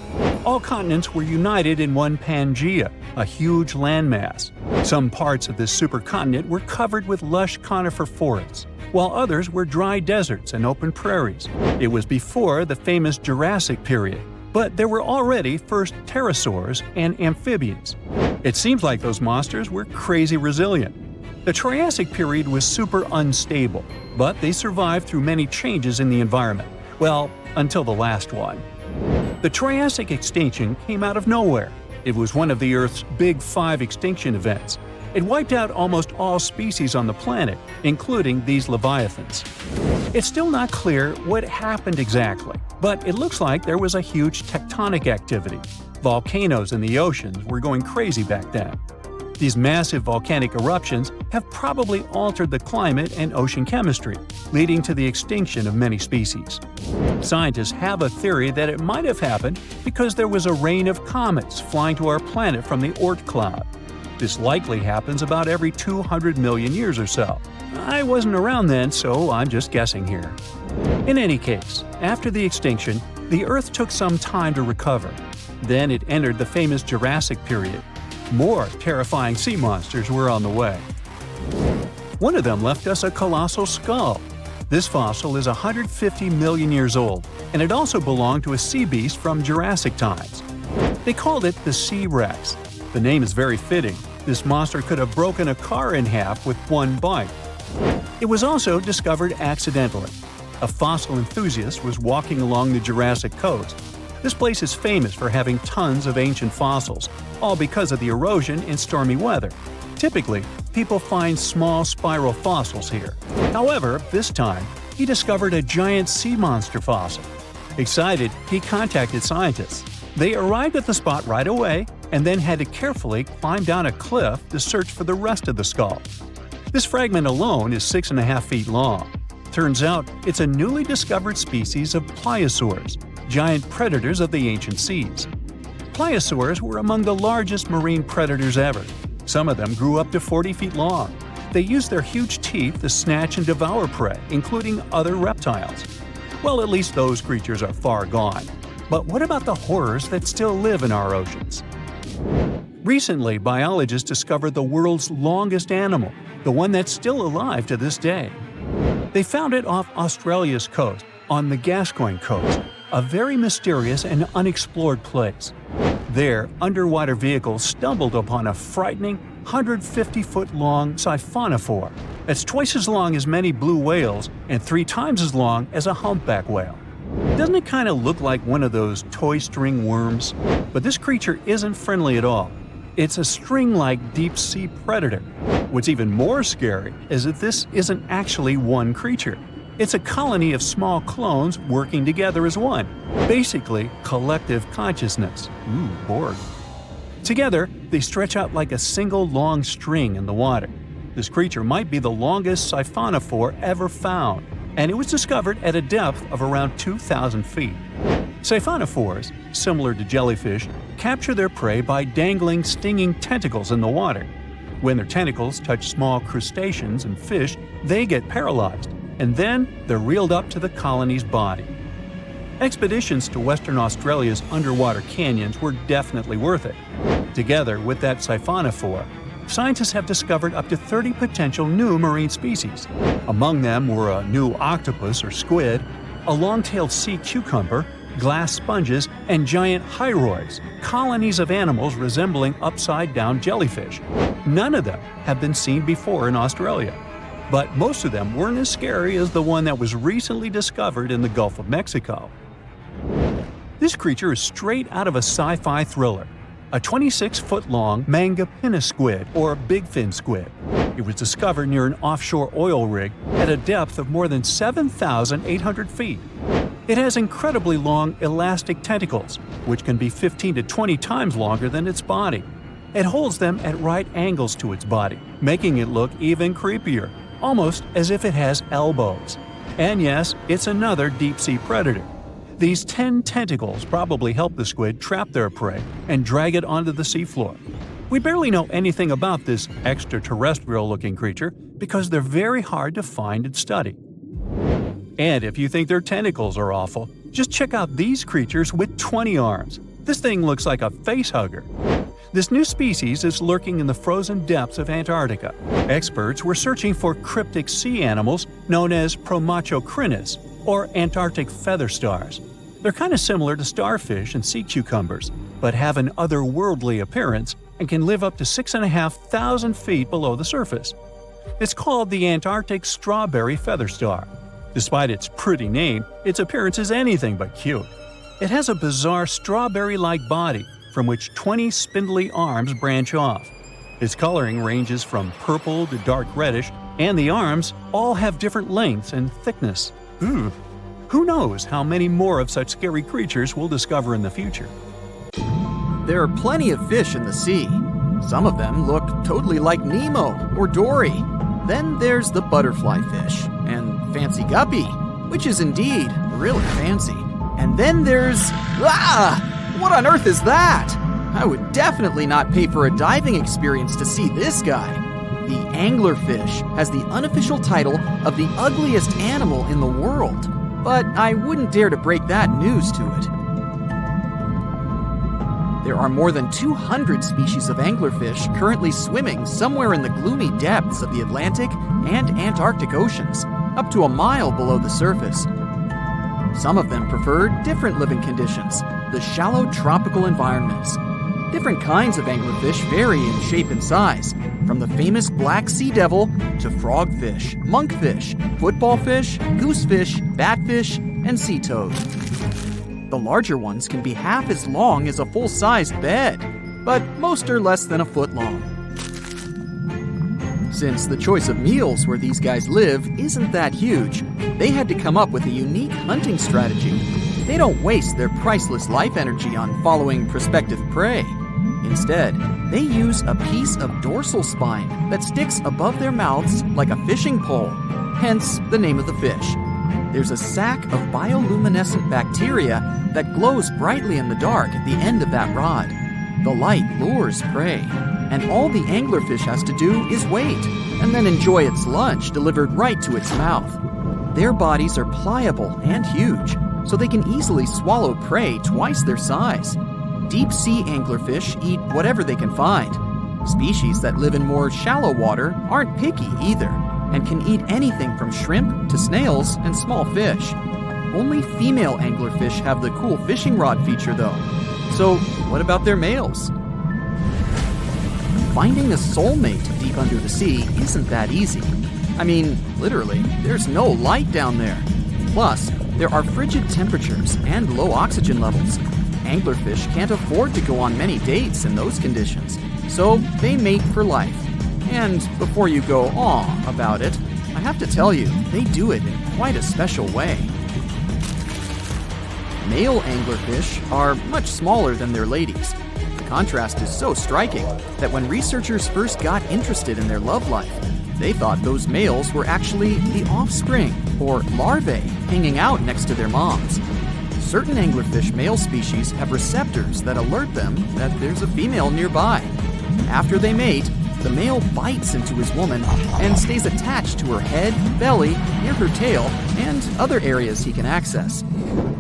S1: All continents were united in one Pangaea, a huge landmass. Some parts of this supercontinent were covered with lush conifer forests, while others were dry deserts and open prairies. It was before the famous Jurassic period, but there were already first pterosaurs and amphibians. It seems like those monsters were crazy resilient. The Triassic period was super unstable, but they survived through many changes in the environment. Well, until the last one. The Triassic extinction came out of nowhere. It was one of the Earth's big 5 extinction events. It wiped out almost all species on the planet, including these leviathans. It's still not clear what happened exactly, but it looks like there was a huge tectonic activity. Volcanoes in the oceans were going crazy back then. These massive volcanic eruptions have probably altered the climate and ocean chemistry, leading to the extinction of many species. Scientists have a theory that it might have happened because there was a rain of comets flying to our planet from the Oort cloud. This likely happens about every 200 million years or so. I wasn't around then, so I'm just guessing here. In any case, after the extinction, the Earth took some time to recover. Then it entered the famous Jurassic period. More terrifying sea monsters were on the way. One of them left us a colossal skull. This fossil is 150 million years old, and it also belonged to a sea beast from Jurassic times. They called it the Sea Rex. The name is very fitting. This monster could have broken a car in half with one bite. It was also discovered accidentally. A fossil enthusiast was walking along the Jurassic coast. This place is famous for having tons of ancient fossils, all because of the erosion and stormy weather. Typically, people find small spiral fossils here. However, this time, he discovered a giant sea monster fossil. Excited, he contacted scientists. They arrived at the spot right away and then had to carefully climb down a cliff to search for the rest of the skull. This fragment alone is 6.5 feet long. Turns out it's a newly discovered species of pliosaurs, giant predators of the ancient seas. Pliosaurs were among the largest marine predators ever. Some of them grew up to 40 feet long. They used their huge teeth to snatch and devour prey, including other reptiles. Well, at least those creatures are far gone. But what about the horrors that still live in our oceans? Recently, biologists discovered the world's longest animal, the one that's still alive to this day. They found it off Australia's coast, on the Gascoyne coast, a very mysterious and unexplored place. There, underwater vehicles stumbled upon a frightening 150-foot-long siphonophore that's twice as long as many blue whales and 3 times as long as a humpback whale. Doesn't it kind of look like one of those toy string worms? But this creature isn't friendly at all. It's a string-like deep-sea predator. What's even more scary is that this isn't actually one creature. It's a colony of small clones working together as one. Basically, collective consciousness. Ooh, Borg. Together, they stretch out like a single long string in the water. This creature might be the longest siphonophore ever found, and it was discovered at a depth of around 2,000 feet. Siphonophores, similar to jellyfish, capture their prey by dangling stinging tentacles in the water. When their tentacles touch small crustaceans and fish, they get paralyzed, and then they're reeled up to the colony's body. Expeditions to Western Australia's underwater canyons were definitely worth it. Together with that siphonophore, scientists have discovered up to 30 potential new marine species. Among them were a new octopus or squid, a long-tailed sea cucumber, glass sponges, and giant hyroids, colonies of animals resembling upside-down jellyfish. None of them have been seen before in Australia. But most of them weren't as scary as the one that was recently discovered in the Gulf of Mexico. This creature is straight out of a sci-fi thriller, a 26-foot-long mangapinna squid or bigfin squid. It was discovered near an offshore oil rig at a depth of more than 7,800 feet. It has incredibly long elastic tentacles, which can be 15 to 20 times longer than its body. It holds them at right angles to its body, making it look even creepier, almost as if it has elbows. And yes, it's another deep-sea predator. These 10 tentacles probably help the squid trap their prey and drag it onto the seafloor. We barely know anything about this extraterrestrial-looking creature because they're very hard to find and study. And if you think their tentacles are awful, just check out these creatures with 20 arms. This thing looks like a facehugger. This new species is lurking in the frozen depths of Antarctica. Experts were searching for cryptic sea animals known as Promachocrinis, or Antarctic feather stars. They're kind of similar to starfish and sea cucumbers, but have an otherworldly appearance and can live up to 6,500 feet below the surface. It's called the Antarctic strawberry feather star. Despite its pretty name, its appearance is anything but cute. It has a bizarre strawberry-like body from which 20 spindly arms branch off. Its coloring ranges from purple to dark reddish, and the arms all have different lengths and thickness. Ooh. Who knows how many more of such scary creatures we'll discover in the future?
S3: There are plenty of fish in the sea. Some of them look totally like Nemo or Dory. Then there's the butterfly fish and fancy guppy, which is indeed really fancy. And then there's... What on earth is that? I would definitely not pay for a diving experience to see this guy. The anglerfish has the unofficial title of the ugliest animal in the world, but I wouldn't dare to break that news to it. There are more than 200 species of anglerfish currently swimming somewhere in the gloomy depths of the Atlantic and Antarctic Oceans, up to a mile below the surface. Some of them prefer different living conditions, the shallow tropical environments. Different kinds of anglerfish vary in shape and size, from the famous black sea devil to frogfish, monkfish, footballfish, goosefish, batfish, and sea toad. The larger ones can be half as long as a full-sized bed, but most are less than a foot long. Since the choice of meals where these guys live isn't that huge, they had to come up with a unique hunting strategy. They don't waste their priceless life energy on following prospective prey. Instead, they use a piece of dorsal spine that sticks above their mouths like a fishing pole, hence the name of the fish. There's a sac of bioluminescent bacteria that glows brightly in the dark at the end of that rod. The light lures prey, and all the anglerfish has to do is wait, and then enjoy its lunch delivered right to its mouth. Their bodies are pliable and huge, so they can easily swallow prey twice their size. Deep-sea anglerfish eat whatever they can find. Species that live in more shallow water aren't picky either, and can eat anything from shrimp to snails and small fish. Only female anglerfish have the cool fishing rod feature though. So what about their males? Finding a soulmate deep under the sea isn't that easy. I mean, literally, there's no light down there. Plus, there are frigid temperatures and low oxygen levels. Anglerfish can't afford to go on many dates in those conditions, so they mate for life. And before you go aw about it, I have to tell you, they do it in quite a special way. Male anglerfish are much smaller than their ladies. The contrast is so striking that when researchers first got interested in their love life, they thought those males were actually the offspring, or larvae, hanging out next to their moms. Certain anglerfish male species have receptors that alert them that there's a female nearby. After they mate, the male bites into his woman and stays attached to her head, belly, near her tail, and other areas he can access.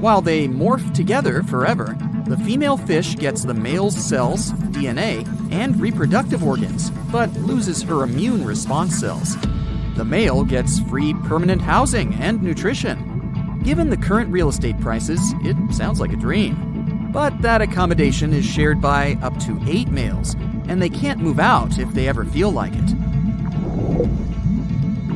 S3: While they morph together forever, the female fish gets the male's cells, DNA, and reproductive organs, but loses her immune response cells. The male gets free permanent housing and nutrition. Given the current real estate prices, it sounds like a dream. But that accommodation is shared by up to 8 males, and they can't move out if they ever feel like it.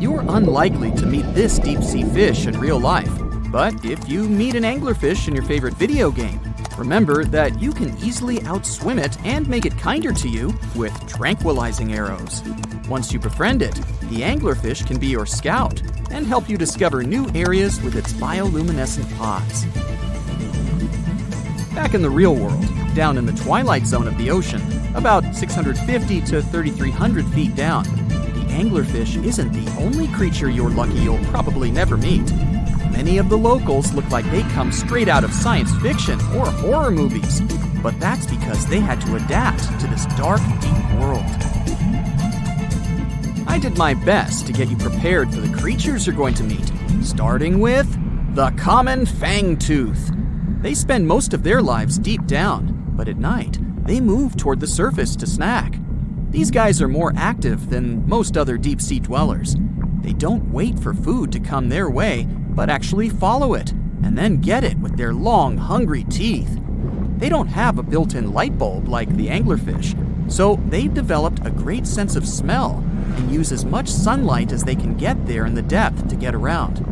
S3: You're unlikely to meet this deep-sea fish in real life, but if you meet an anglerfish in your favorite video game, remember that you can easily outswim it and make it kinder to you with tranquilizing arrows. Once you befriend it, the anglerfish can be your scout and help you discover new areas with its bioluminescent pods. Back in the real world, down in the Twilight zone of the ocean, about 650 to 3,300 feet down, the anglerfish isn't the only creature you're lucky you'll probably never meet. Many of the locals look like they come straight out of science fiction or horror movies, but that's because they had to adapt to this dark, deep world. I did my best to get you prepared for the creatures you're going to meet, starting with the common fangtooth. They spend most of their lives deep down, but at night, they move toward the surface to snack. These guys are more active than most other deep-sea dwellers. They don't wait for food to come their way, but actually follow it, and then get it with their long, hungry teeth. They don't have a built-in light bulb like the anglerfish, so they've developed a great sense of smell and use as much sunlight as they can get there in the depth to get around.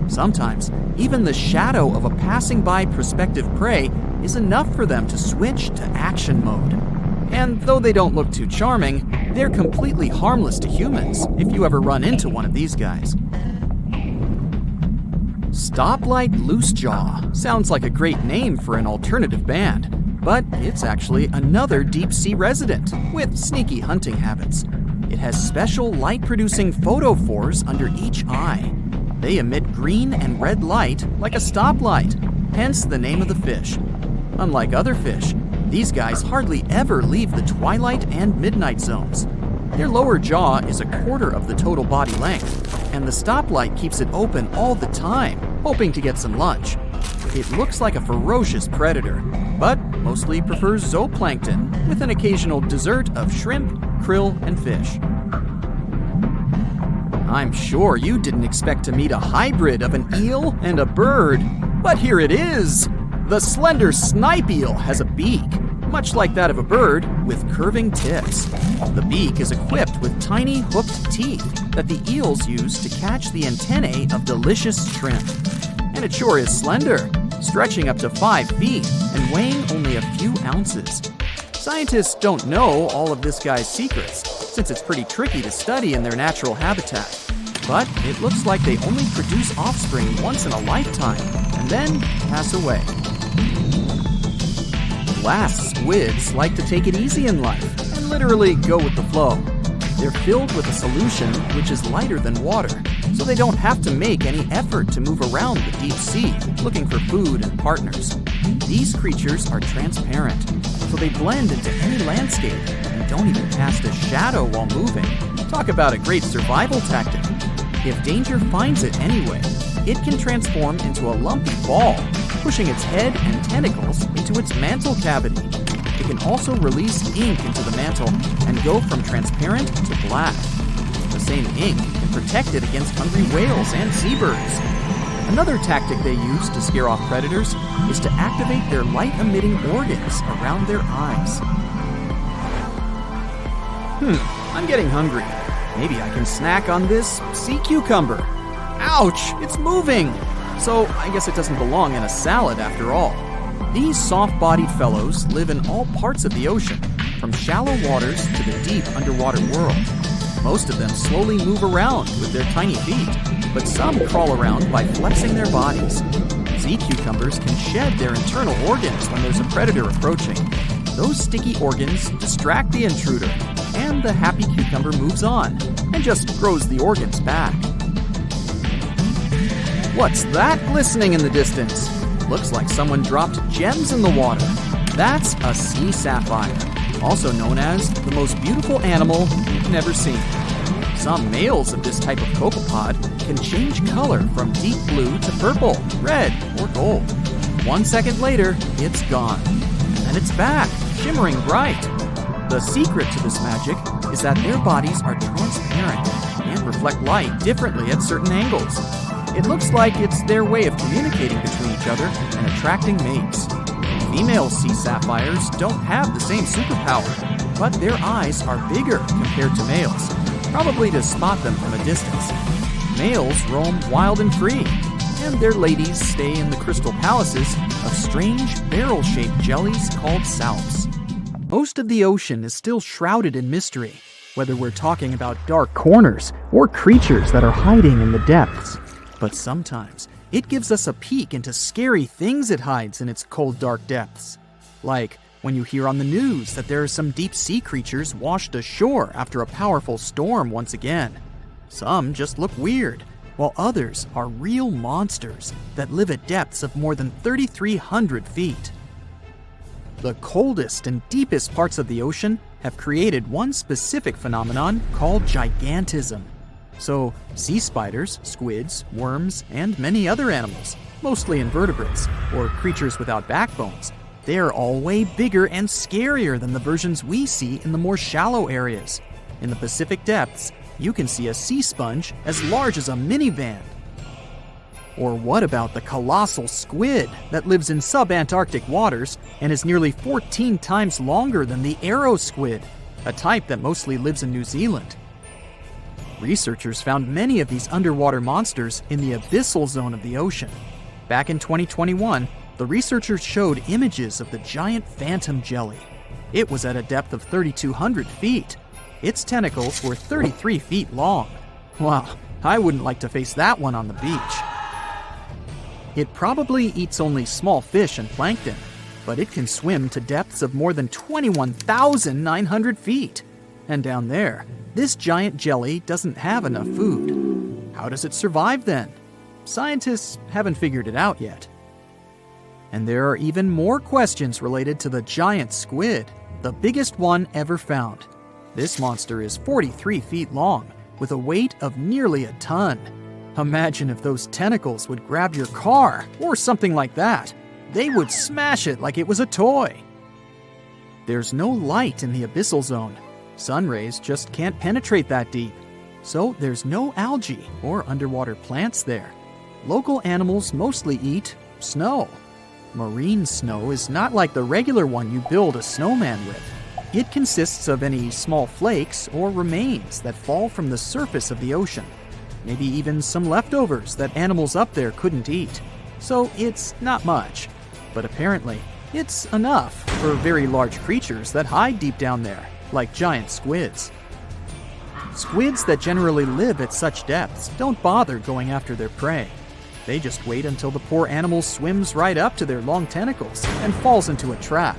S3: Sometimes, even the shadow of a passing by prospective prey is enough for them to switch to action mode. And though they don't look too charming, they're completely harmless to humans if you ever run into one of these guys. Stoplight Loosejaw sounds like a great name for an alternative band, but it's actually another deep-sea resident with sneaky hunting habits. It has special light-producing photophores under each eye. They emit green and red light like a stoplight, hence the name of the fish. Unlike other fish, these guys hardly ever leave the twilight and midnight zones. Their lower jaw is a quarter of the total body length, and the stoplight keeps it open all the time, hoping to get some lunch. It looks like a ferocious predator, but mostly prefers zooplankton, with an occasional dessert of shrimp, krill, and fish. I'm sure you didn't expect to meet a hybrid of an eel and a bird, but here it is! The slender snipe eel has a beak, much like that of a bird, with curving tips. The beak is equipped with tiny hooked teeth that the eels use to catch the antennae of delicious shrimp. And it sure is slender, stretching up to 5 feet and weighing only a few ounces. Scientists don't know all of this guy's secrets, since it's pretty tricky to study in their natural habitat. But it looks like they only produce offspring once in a lifetime, and then pass away. Glass squids like to take it easy in life and literally go with the flow. They're filled with a solution which is lighter than water, so they don't have to make any effort to move around the deep sea looking for food and partners. These creatures are transparent, so they blend into any landscape and don't even cast a shadow while moving. Talk about a great survival tactic. If danger finds it anyway, it can transform into a lumpy ball, pushing its head and tentacles into its mantle cavity. It can also release ink into the mantle and go from transparent to black. The same ink can protect it against hungry whales and seabirds. Another tactic they use to scare off predators is to activate their light-emitting organs around their eyes. I'm getting hungry. Maybe I can snack on this sea cucumber. Ouch, it's moving! So I guess it doesn't belong in a salad after all. These soft-bodied fellows live in all parts of the ocean, from shallow waters to the deep underwater world. Most of them slowly move around with their tiny feet, but some crawl around by flexing their bodies. Sea cucumbers can shed their internal organs when there's a predator approaching. Those sticky organs distract the intruder, and the happy cucumber moves on and just grows the organs back. What's that glistening in the distance? Looks like someone dropped gems in the water. That's a sea sapphire, also known as the most beautiful animal you've never seen. Some males of this type of copepod can change color from deep blue to purple, red, or gold. 1 second later, it's gone. And it's back, shimmering bright. The secret to this magic is that their bodies are transparent and reflect light differently at certain angles. It looks like it's their way of communicating between each other and attracting mates. Female sea sapphires don't have the same superpower, but their eyes are bigger compared to males, probably to spot them from a distance. Males roam wild and free, and their ladies stay in the crystal palaces of strange barrel-shaped jellies called salps. Most of the ocean is still shrouded in mystery, whether we're talking about dark corners or creatures that are hiding in the depths. But sometimes it gives us a peek into scary things it hides in its cold, dark depths. Like when you hear on the news that there are some deep sea creatures washed ashore after a powerful storm once again. Some just look weird, while others are real monsters that live at depths of more than 3,300 feet. The coldest and deepest parts of the ocean have created one specific phenomenon called gigantism. So, sea spiders, squids, worms, and many other animals, mostly invertebrates, or creatures without backbones, they're all way bigger and scarier than the versions we see in the more shallow areas. In the Pacific depths, you can see a sea sponge as large as a minivan. Or what about the colossal squid that lives in sub-Antarctic waters and is nearly 14 times longer than the arrow squid, a type that mostly lives in New Zealand? Researchers found many of these underwater monsters in the abyssal zone of the ocean. Back in 2021, the researchers showed images of the giant phantom jelly. It was at a depth of 3,200 feet. Its tentacles were 33 feet long. Wow, I wouldn't like to face that one on the beach. It probably eats only small fish and plankton, but it can swim to depths of more than 21,900 feet. And down there, this giant jelly doesn't have enough food. How does it survive then? Scientists haven't figured it out yet. And there are even more questions related to the giant squid, the biggest one ever found. This monster is 43 feet long, with a weight of nearly a ton. Imagine if those tentacles would grab your car, or something like that. They would smash it like it was a toy. There's no light in the abyssal zone. Sun rays just can't penetrate that deep. So there's no algae or underwater plants there. Local animals mostly eat snow. Marine snow is not like the regular one you build a snowman with. It consists of any small flakes or remains that fall from the surface of the ocean. Maybe even some leftovers that animals up there couldn't eat. So it's not much. But apparently, it's enough for very large creatures that hide deep down there, like giant squids. Squids that generally live at such depths don't bother going after their prey. They just wait until the poor animal swims right up to their long tentacles and falls into a trap.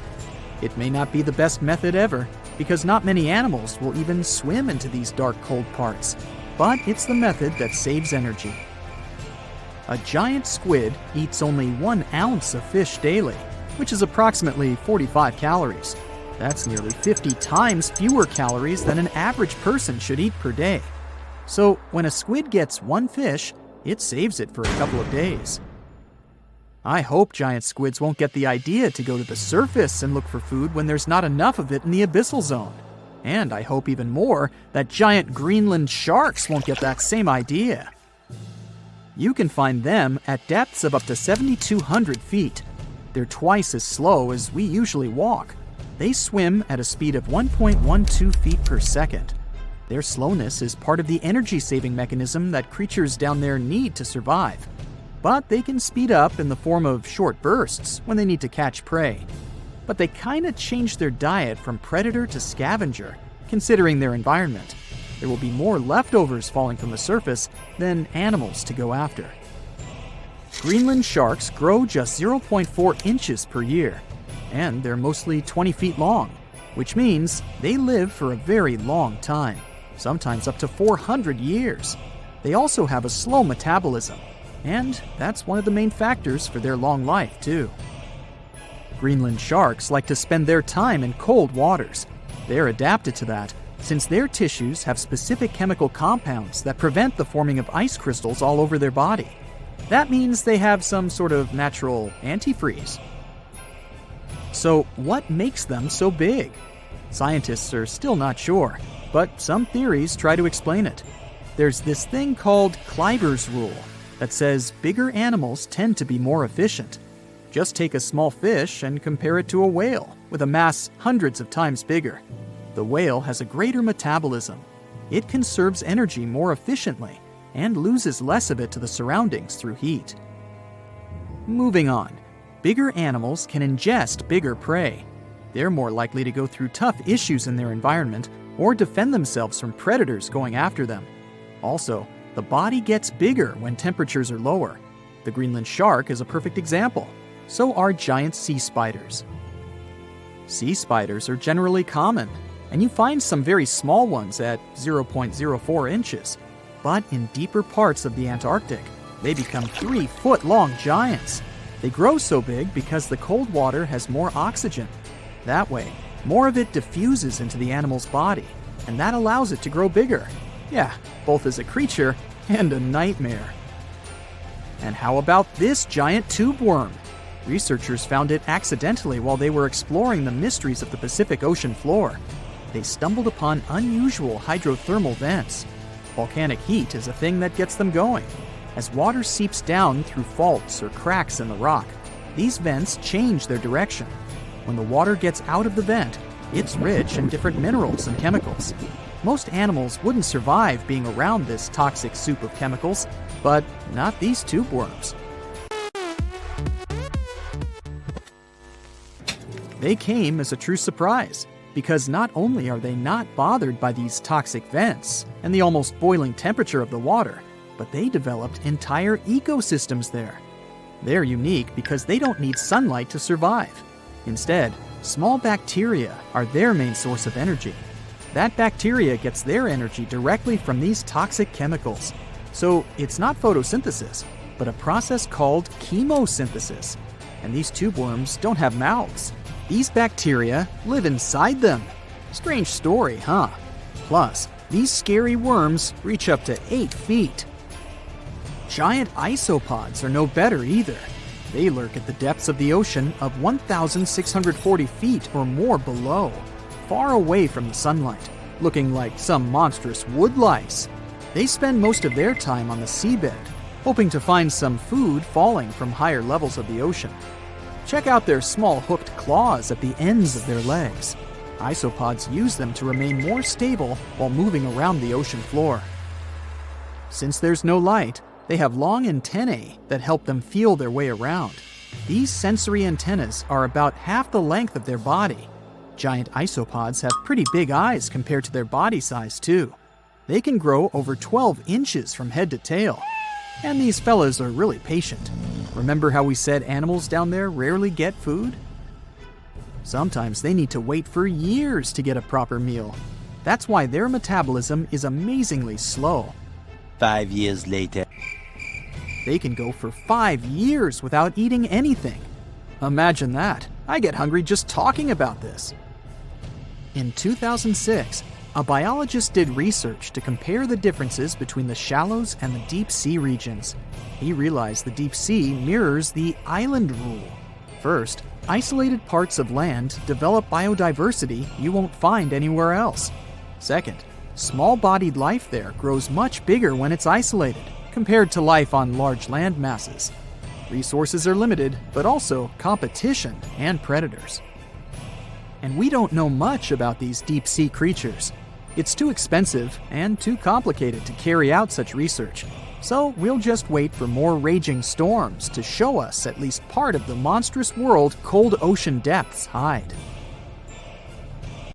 S3: It may not be the best method ever, because not many animals will even swim into these dark, cold parts, but it's the method that saves energy. A giant squid eats only 1 ounce of fish daily, which is approximately 45 calories. That's nearly 50 times fewer calories than an average person should eat per day. So when a squid gets 1 fish, it saves it for a couple of days. I hope giant squids won't get the idea to go to the surface and look for food when there's not enough of it in the abyssal zone. And I hope even more that giant Greenland sharks won't get that same idea. You can find them at depths of up to 7,200 feet. They're twice as slow as we usually walk. They swim at a speed of 1.12 feet per second. Their slowness is part of the energy-saving mechanism that creatures down there need to survive. But they can speed up in the form of short bursts when they need to catch prey. But they kinda change their diet from predator to scavenger, considering their environment. There will be more leftovers falling from the surface than animals to go after. Greenland sharks grow just 0.4 inches per year, and they're mostly 20 feet long, which means they live for a very long time, sometimes up to 400 years. They also have a slow metabolism, and that's one of the main factors for their long life, too. Greenland sharks like to spend their time in cold waters. They're adapted to that, since their tissues have specific chemical compounds that prevent the forming of ice crystals all over their body. That means they have some sort of natural antifreeze. So what makes them so big? Scientists are still not sure, but some theories try to explain it. There's this thing called Kleiber's rule that says bigger animals tend to be more efficient. Just take a small fish and compare it to a whale with a mass hundreds of times bigger. The whale has a greater metabolism. It conserves energy more efficiently and loses less of it to the surroundings through heat. Moving on, bigger animals can ingest bigger prey. They're more likely to go through tough issues in their environment or defend themselves from predators going after them. Also, the body gets bigger when temperatures are lower. The Greenland shark is a perfect example. So are giant sea spiders. Sea spiders are generally common, and you find some very small ones at 0.04 inches. But in deeper parts of the Antarctic, they become 3-foot-long giants. They grow so big because the cold water has more oxygen. That way, more of it diffuses into the animal's body, and that allows it to grow bigger. Yeah, both as a creature and a nightmare. And how about this giant tube worm? Researchers found it accidentally while they were exploring the mysteries of the Pacific Ocean floor. They stumbled upon unusual hydrothermal vents. Volcanic heat is a thing that gets them going. As water seeps down through faults or cracks in the rock, these vents change their direction. When the water gets out of the vent, it's rich in different minerals and chemicals. Most animals wouldn't survive being around this toxic soup of chemicals, but not these tube worms. They came as a true surprise, because not only are they not bothered by these toxic vents and the almost boiling temperature of the water, but they developed entire ecosystems there. They're unique because they don't need sunlight to survive. Instead, small bacteria are their main source of energy. That bacteria gets their energy directly from these toxic chemicals. So it's not photosynthesis, but a process called chemosynthesis. And these tube worms don't have mouths. These bacteria live inside them. Strange story, huh? Plus, these scary worms reach up to 8 feet. Giant isopods are no better either. They lurk at the depths of the ocean of 1,640 feet or more below, far away from the sunlight, looking like some monstrous wood lice. They spend most of their time on the seabed, hoping to find some food falling from higher levels of the ocean. Check out their small hooked claws at the ends of their legs. Isopods use them to remain more stable while moving around the ocean floor. Since there's no light, they have long antennae that help them feel their way around. These sensory antennas are about half the length of their body. Giant isopods have pretty big eyes compared to their body size, too. They can grow over 12 inches from head to tail. And these fellas are really patient. Remember how we said animals down there rarely get food? Sometimes they need to wait for years to get a proper meal. That's why their metabolism is amazingly slow.
S4: 5 years later.
S3: They can go for 5 years without eating anything. Imagine that. I get hungry just talking about this. In 2006, a biologist did research to compare the differences between the shallows and the deep sea regions. He realized the deep sea mirrors the island rule. First, isolated parts of land develop biodiversity you won't find anywhere else. Second, small-bodied life there grows much bigger when it's isolated, compared to life on large land masses. Resources are limited, but also competition and predators. And we don't know much about these deep-sea creatures. It's too expensive and too complicated to carry out such research, so we'll just wait for more raging storms to show us at least part of the monstrous world cold ocean depths hide.